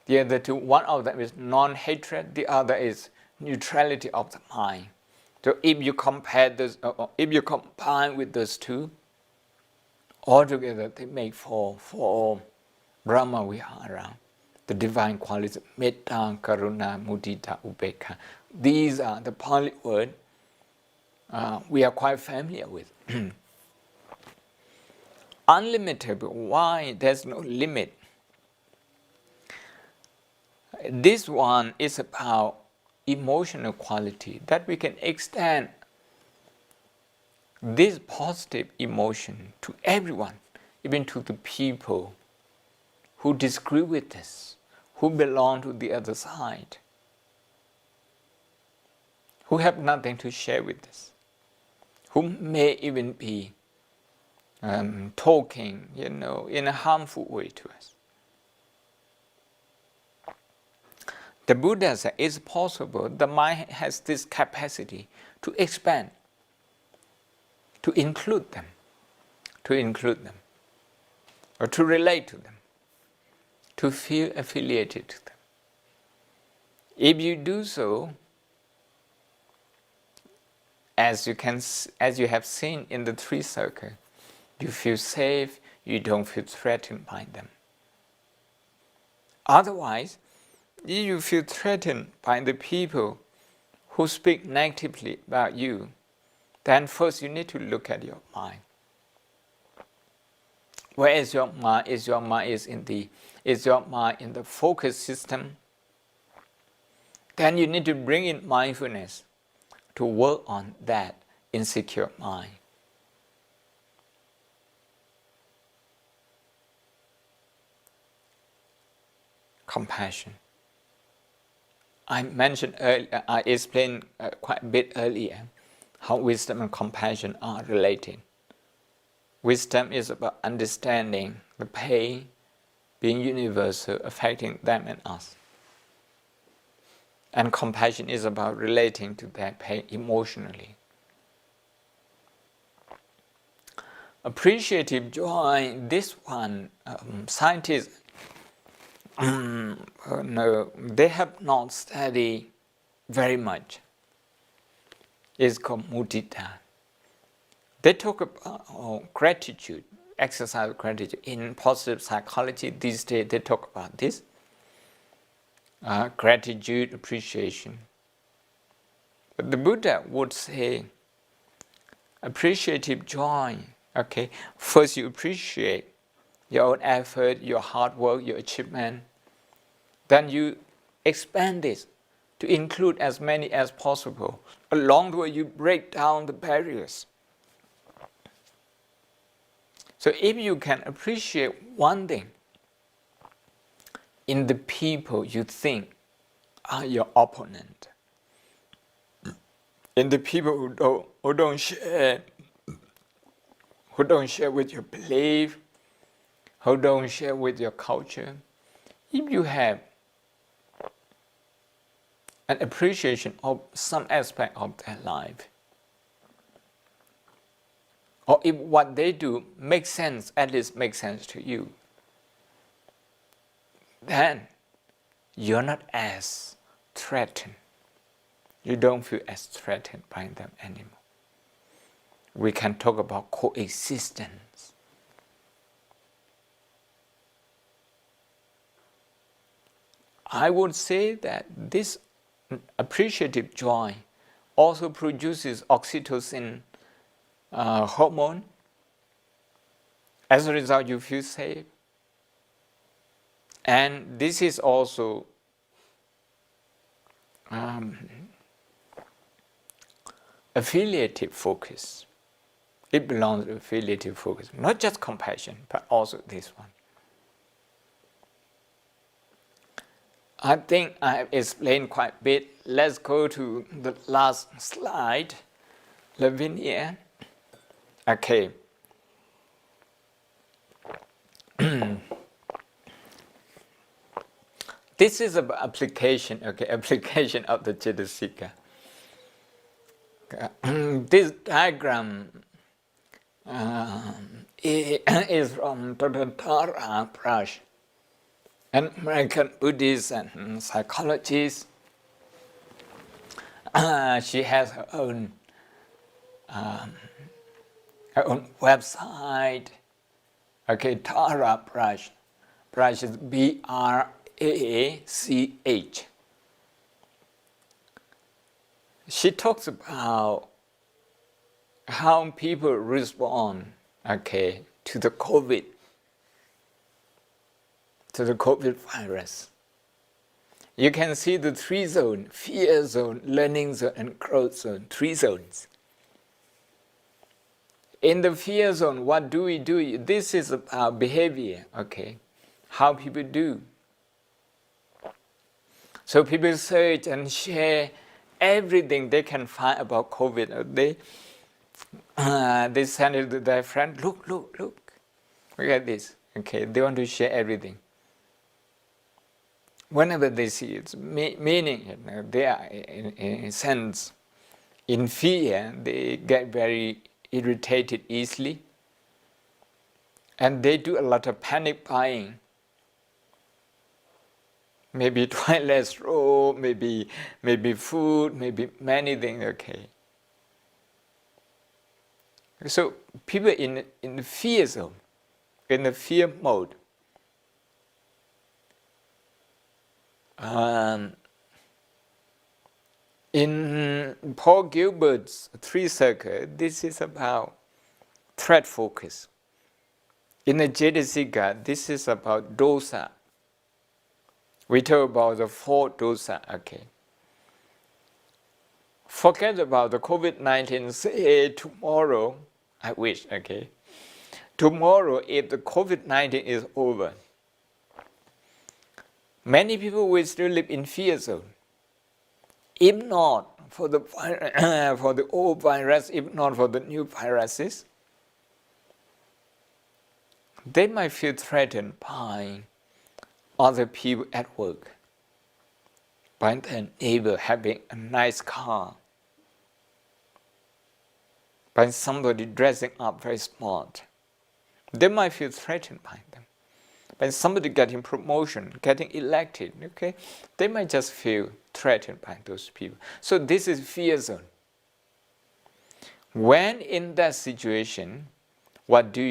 The other 2, one of them is non-hatred, the other is neutrality of the mind. So if you compare those, if you combine with those 2, altogether they make 4 Brahma Vihara, the divine qualities, metta, karuna, mudita, upekkha. These are the Pali word we are quite familiar with. Unlimitable, why? There's no limit. This one is about emotional quality, that we can extend this positive emotion to everyone, even to the people who disagree with us, who belong to the other side, who have nothing to share with us, who may even be talking, in a harmful way to us. The Buddha said it's possible, the mind has this capacity to expand, to include them, or to relate to them, to feel affiliated to them. If you do so, as you have seen in the 3 circles, you feel safe, you don't feel threatened by them. Otherwise, if you feel threatened by the people who speak negatively about you, then first you need to look at your mind. Where is your mind? Is your mind in the focus system? Then you need to bring in mindfulness to work on that insecure mind. Compassion. I mentioned earlier, I explained quite a bit earlier how wisdom and compassion are related. Wisdom is about understanding the pain being universal, affecting them and us. And compassion is about relating to that pain emotionally. Appreciative joy, this one, scientists, no, they have not studied very much. It's called mudita. They talk about gratitude, exercise of gratitude. In positive psychology these days, they talk about this. Gratitude, appreciation. But the Buddha would say, appreciative joy. Okay, first you appreciate your own effort, your hard work, your achievement. Then you expand this to include as many as possible. Along the way, you break down the barriers. So if you can appreciate one thing in the people you think are your opponent, in the people who don't share with your belief, who don't share with your culture, if you have an appreciation of some aspect of their life, or if what they do makes sense, at least makes sense to you, then you're not as threatened. You don't feel as threatened by them anymore. We can talk about coexistence. I would say that this appreciative joy also produces oxytocin hormone. As a result, you feel safe. And this is also affiliative focus. It belongs to affiliative focus, not just compassion, but also this one. I think I have explained quite a bit. Let's go to the last slide. Lavinia. Okay. This is about application, okay, application of the Cetasika. This diagram is from Tara Prash, an American Buddhist and psychologist. She has her own website. Okay, Tara Prash. Prash is Brach. She talks about how people respond, okay, to the COVID virus. You can see the three zones: fear zone, learning zone, and growth zone. 3 zones. In the fear zone, what do we do? This is our behavior, okay, how people do. So people search and share everything they can find about COVID. They send it to their friend. Look at this. Okay, they want to share everything. Whenever they see it, meaning they are in a sense in fear. They get very irritated easily, and they do a lot of panic buying. Maybe toilet roll, maybe food, maybe many things. Okay. So people in the fear zone, in the fear mode, in Paul Gilbert's 3 circle, this is about threat focus. In the Cetasika, this is about dosa. We talk about the 4 dosa, okay. Forget about the COVID-19, say tomorrow, I wish, okay. Tomorrow, if the COVID-19 is over, many people will still live in fear zone. If not for the for the old virus, if not for the new viruses, They might feel threatened by other people at work, by their neighbor having a nice car, by somebody dressing up very smart. They might feel threatened by them. By somebody getting promotion, getting elected, okay? They might just feel threatened by those people. So this is fear zone. When in that situation, what do?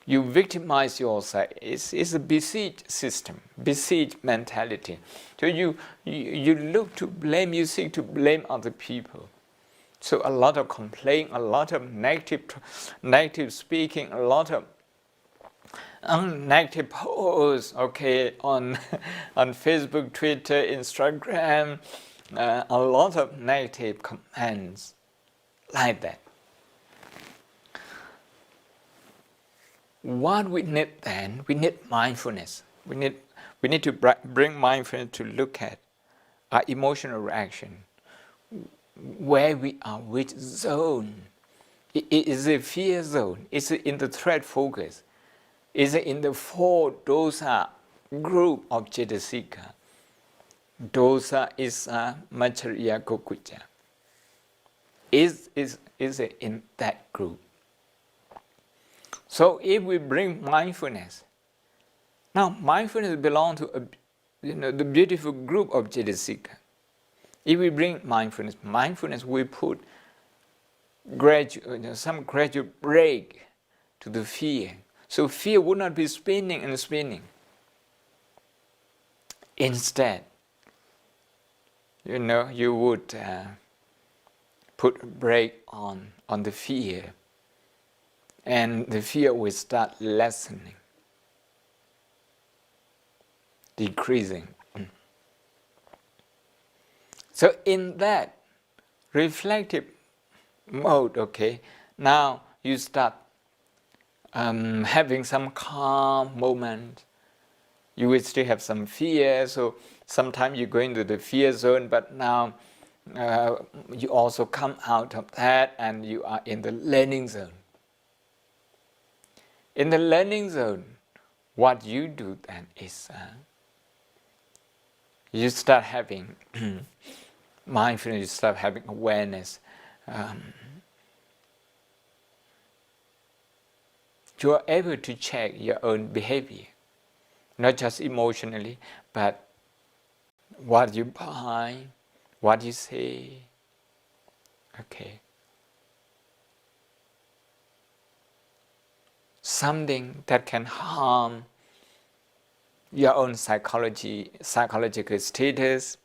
You victimize yourself. It's a besieged system, besieged mentality. So you look to blame, you seek to blame other people. So a lot of complaining, a lot of negative speaking, a lot of negative posts, okay, on Facebook, Twitter, Instagram, a lot of negative comments like that. What we need then, we need mindfulness. We need to bring mindfulness to look at our emotional reaction, where we are, which zone. Is it fear zone? Is it in the threat focus? Is it in the four dosa group of Cetasika? Dosa is Machariya Gokucha. Is it in that group? So if we bring mindfulness, now mindfulness belongs to the beautiful group of Cetasika. If we bring mindfulness we put some gradual break to the fear. So fear would not be spinning and spinning. Instead, you would put a brake on the fear, and the fear will start lessening, decreasing. So in that reflective mode, okay, now you start having some calm moment. You will still have some fear, so sometimes you go into the fear zone, but now you also come out of that and you are in the learning zone. In the learning zone, what you do then is you start having mindfulness, you start having awareness. You are able to check your own behavior, not just emotionally, but what you buy, what you say. Okay. Something that can harm your own psychological status,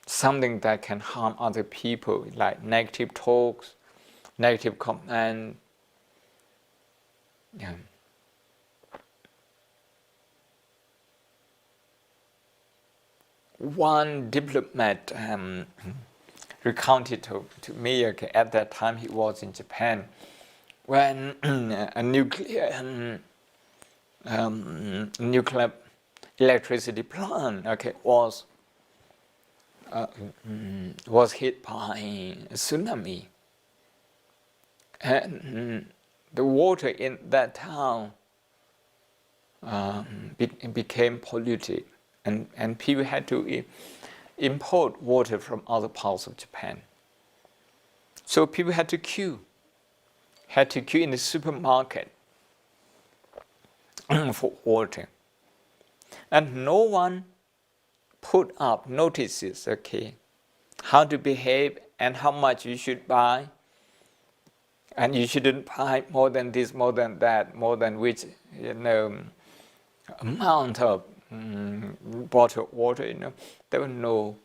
something that can harm other people, like negative talks, negative comments. Yeah. One diplomat recounted to me, okay, at that time he was in Japan, when a nuclear electricity plant, okay, was hit by a tsunami, and the water in that town became polluted, and people had to import water from other parts of Japan. So people had to queue in the supermarket for water. And no one put up notices, okay, how to behave and how much you should buy. And you shouldn't buy more than this, more than that, more than which amount of bottled water. There were no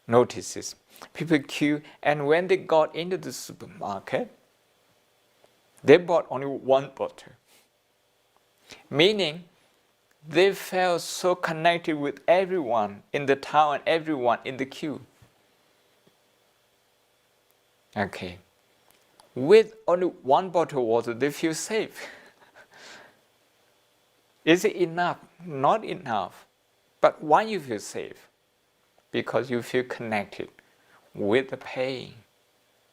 notices. People queue, and when they got into the supermarket, they bought only one bottle. Meaning, they felt so connected with everyone in the town, everyone in the queue. Okay. With only one bottle of water, they feel safe. Is it enough? Not enough. But why you feel safe? Because you feel connected with the pain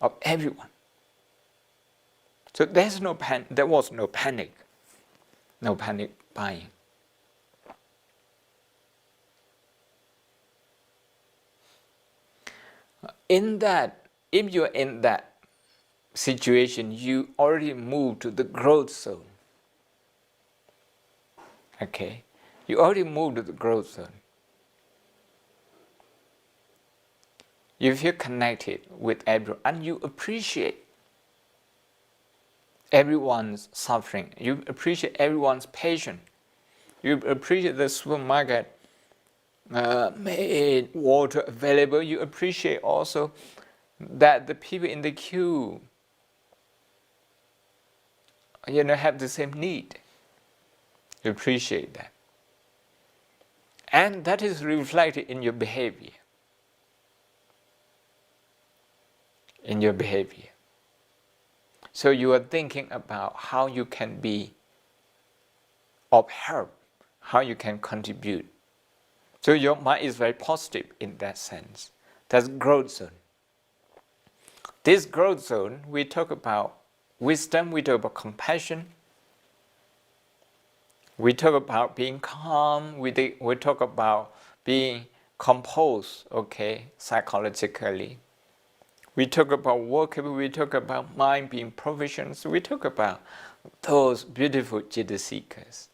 of everyone. So there was no panic buying. In that, if you're in that situation, you already move to the growth zone. Okay, you already moved to the growth zone. You feel connected with everyone, and you appreciate everyone's suffering. You appreciate everyone's patience. You appreciate the supermarket made water available. You appreciate also that the people in the queue, have the same need. You appreciate that. And that is reflected in your behavior. So you are thinking about how you can be of help, how you can contribute. So your mind is very positive in that sense. That's growth zone. This growth zone, we talk about wisdom, we talk about compassion, we talk about being calm, we talk about being composed, psychologically. We talk about workable, we talk about mind being provisioned, so we talk about those beautiful Cetasikas.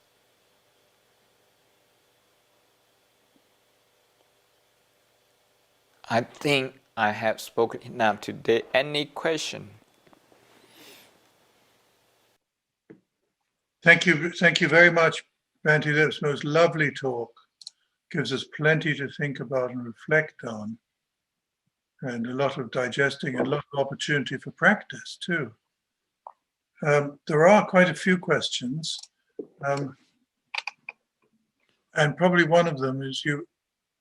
I think I have spoken enough today. Any question? Thank you very much, Bhante. That was the most lovely talk. Gives us plenty to think about and reflect on, and a lot of digesting and a lot of opportunity for practice too. There are quite a few questions, and probably one of them is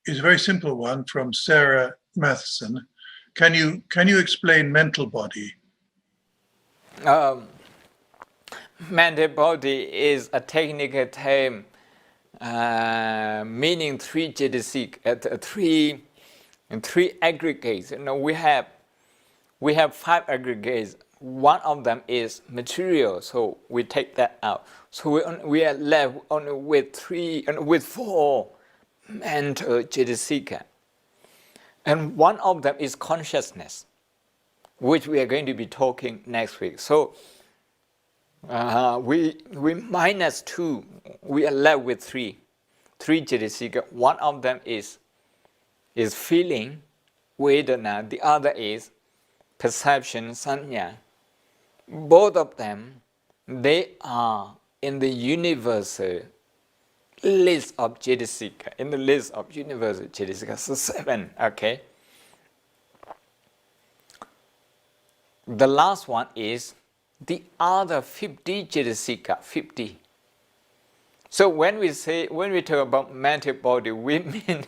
a very simple one from Sarah Matheson. Can you explain mental body? Mental body is a technical term meaning three Cetasikas, three aggregates. We have 5 aggregates. One of them is material, so we take that out. So we are left only with 4 mental Cetasikas. And one of them is consciousness, which we are going to be talking next week. So we minus 2, we are left with 3 Cetasikas. One of them is feeling, Vedana. The other is perception, Sanya. Both of them, they are in the universal list of Cetasika, in the list of universal Cetasika. So 7, okay. The last one is the other 50 Cetasika, 50. So when we talk about mental body, we mean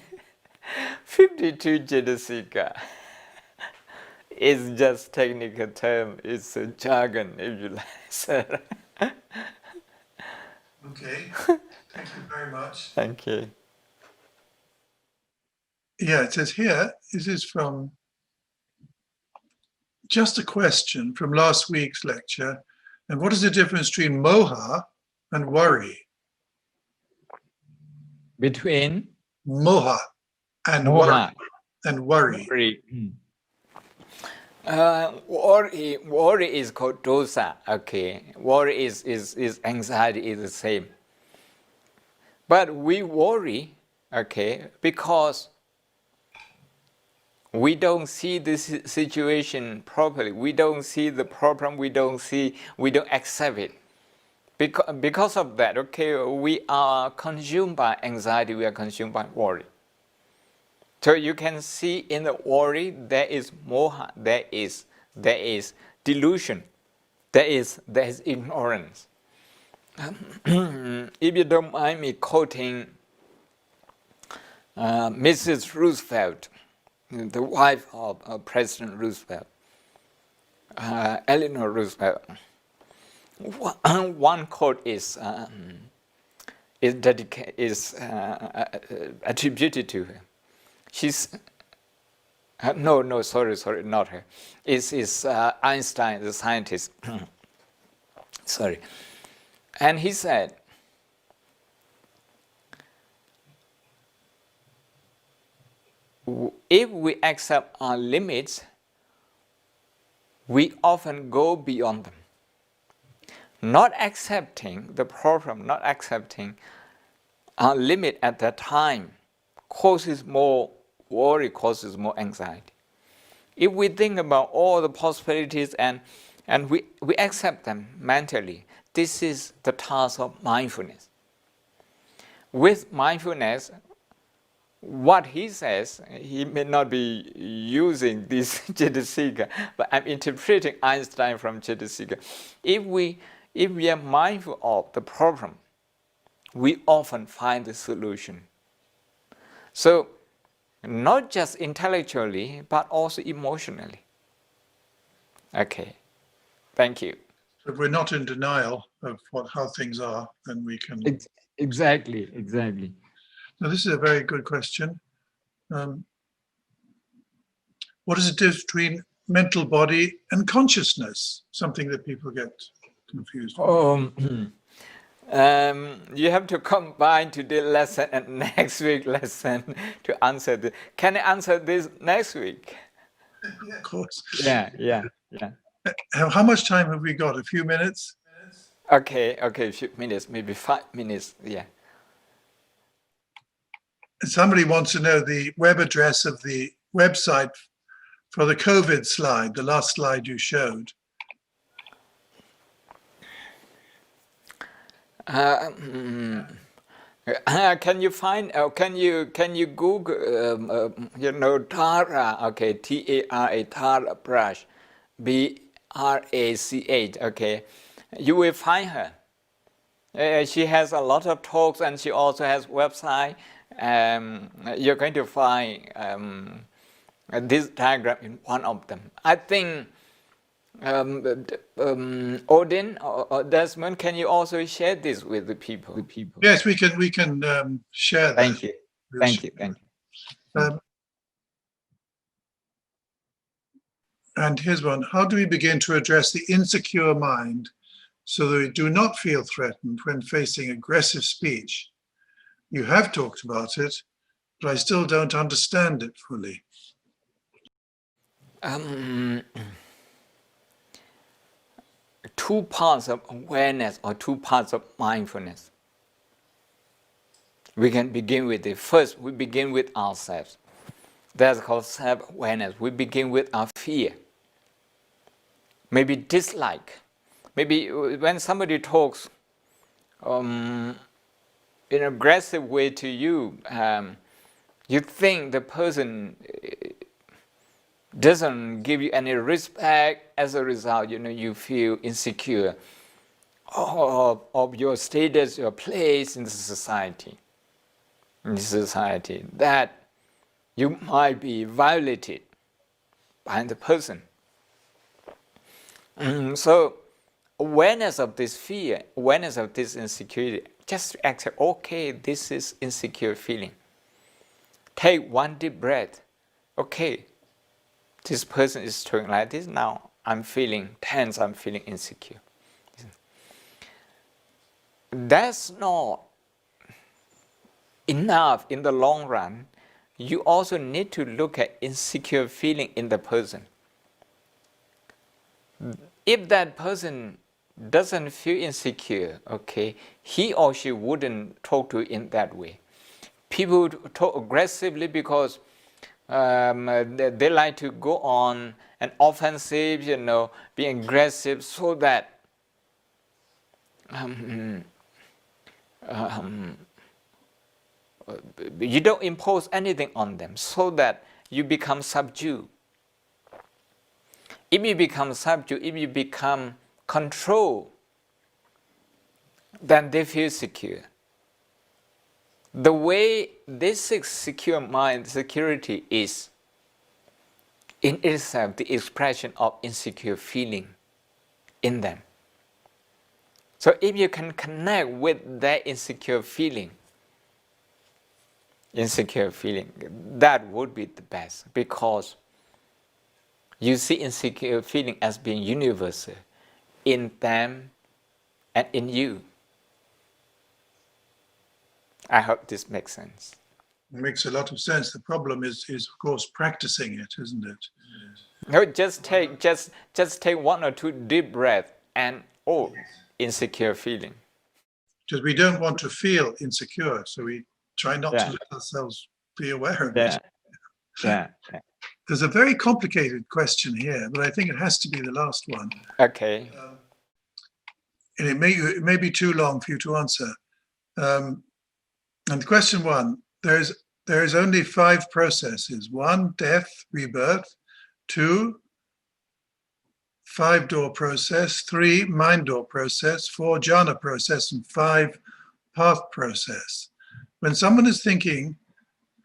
52 Cetasika. It's just technical term, it's a jargon, if you like. Okay, thank you very much. Thank you. Yeah, it says here, this is from just a question from last week's lecture. And what is the difference between moha and worry? Between? Moha and Moha. worry. Worry is called dosa, okay. Worry is anxiety, is the same. But we worry, okay, because we don't see this situation properly. We don't see the problem, we don't accept it. Because of that, okay, we are consumed by anxiety, we are consumed by worry. So you can see in the worry there is moha, there is delusion, there is ignorance. If you don't mind me quoting Mrs. Roosevelt, the wife of President Roosevelt, Eleanor Roosevelt. One quote is attributed to her. She's sorry, not her. It's Einstein, the scientist. Sorry. And he said, if we accept our limits, we often go beyond them. Not accepting the problem, not accepting our limit at that time causes more worry, causes more anxiety. If we think about all the possibilities and we accept them mentally, this is the task of mindfulness. With mindfulness, what he says, he may not be using this Cetasika, but I'm interpreting Einstein from Cetasika. If we are mindful of the problem, we often find the solution. So, not just intellectually, but also emotionally. Okay, thank you. If we're not in denial of how things are, then we can... Exactly. Now, this is a very good question. What is the difference between mental body and consciousness? Something that people get confused with. You have to combine today's lesson and next week's lesson to answer this. Can I answer this next week? Yeah, of course. Yeah. How much time have we got? A few minutes? Okay, a few minutes, maybe 5 minutes, yeah. Somebody wants to know the web address of the website for the COVID slide, the last slide you showed. Can you find? Can you Google? Tara. Okay, Tara, Tara Brush, BRACH. Okay, you will find her. She has a lot of talks, and she also has website. You're going to find this diagram in one of them. I think Odin or Desmond, can you also share this with the people? Yes, we can share that. Thank you. And here's one. How do we begin to address the insecure mind so that we do not feel threatened when facing aggressive speech? You have talked about it, but I still don't understand it fully. Two parts of awareness or two parts of mindfulness. We can begin with it. First, we begin with ourselves. That's called self-awareness. We begin with our fear. Maybe dislike. Maybe when somebody talks in an aggressive way to you, you think the person doesn't give you any respect. As a result, you feel insecure of your status, your place in the society. That you might be violated by the person. So awareness of this fear, awareness of this insecurity, just to accept, okay, this is insecure feeling. Take one deep breath. Okay, this person is talking like this now. I'm feeling tense, I'm feeling insecure. That's not enough in the long run. You also need to look at insecure feeling in the person. If that person doesn't feel insecure, okay, he or she wouldn't talk to you in that way. People talk aggressively because they like to go on an offensive, being aggressive so that you don't impose anything on them, so that you become subdued. If you become subdued, if you become controlled, then they feel secure. The way they seek secure mind, security is in itself the expression of insecure feeling in them. So if you can connect with that insecure feeling, that would be the best, because you see insecure feeling as being universal in them and in you. I hope this makes sense. It makes a lot of sense. The problem is of course practicing it, isn't it? No, just take 1 or 2 deep breaths and insecure feeling. Because we don't want to feel insecure, so we try not to let ourselves be aware of it. Yeah. There's a very complicated question here, but I think it has to be the last one. Okay. And it may be too long for you to answer. And question 1, there is only 5 processes. 1, death, rebirth. 2, 5-door process. 3, mind-door process. 4, jhana process. And 5, path process. When someone is thinking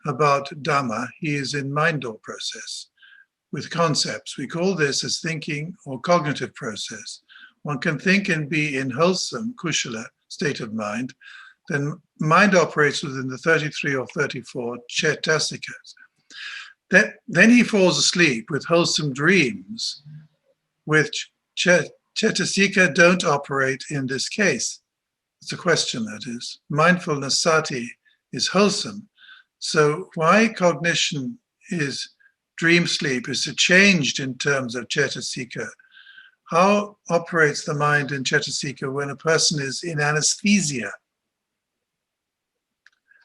about Dhamma, he is in mind-door process with concepts. We call this as thinking or cognitive process. One can think and be in wholesome, kushala state of mind. Then mind operates within the 33 or 34 Cetasikas. Then he falls asleep with wholesome dreams, which Cetasika don't operate in this case. It's a question, that is. Mindfulness sati is wholesome. So why cognition is dream sleep is changed in terms of Cetasika? How operates the mind in Cetasika when a person is in anesthesia?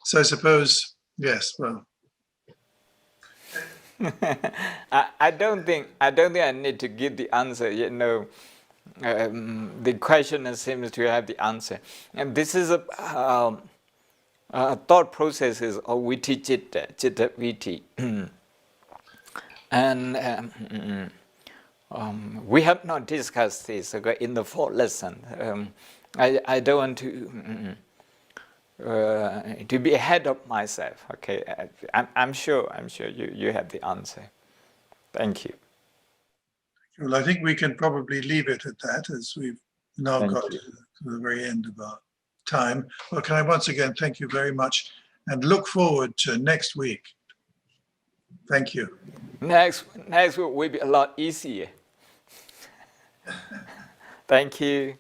So I suppose, yes, well. I don't think I need to give the answer. The questioner seems to have the answer. And this is a thought processes of viti chitta viti. And we have not discussed this in the 4th lesson. I don't want to be ahead of myself. Okay, I'm sure you have the answer. Thank you. Well, I think we can probably leave it at that, as we've now got to the very end of our time. Well, can I once again thank you very much and look forward to next week. Thank you. Next week will be a lot easier. Thank you.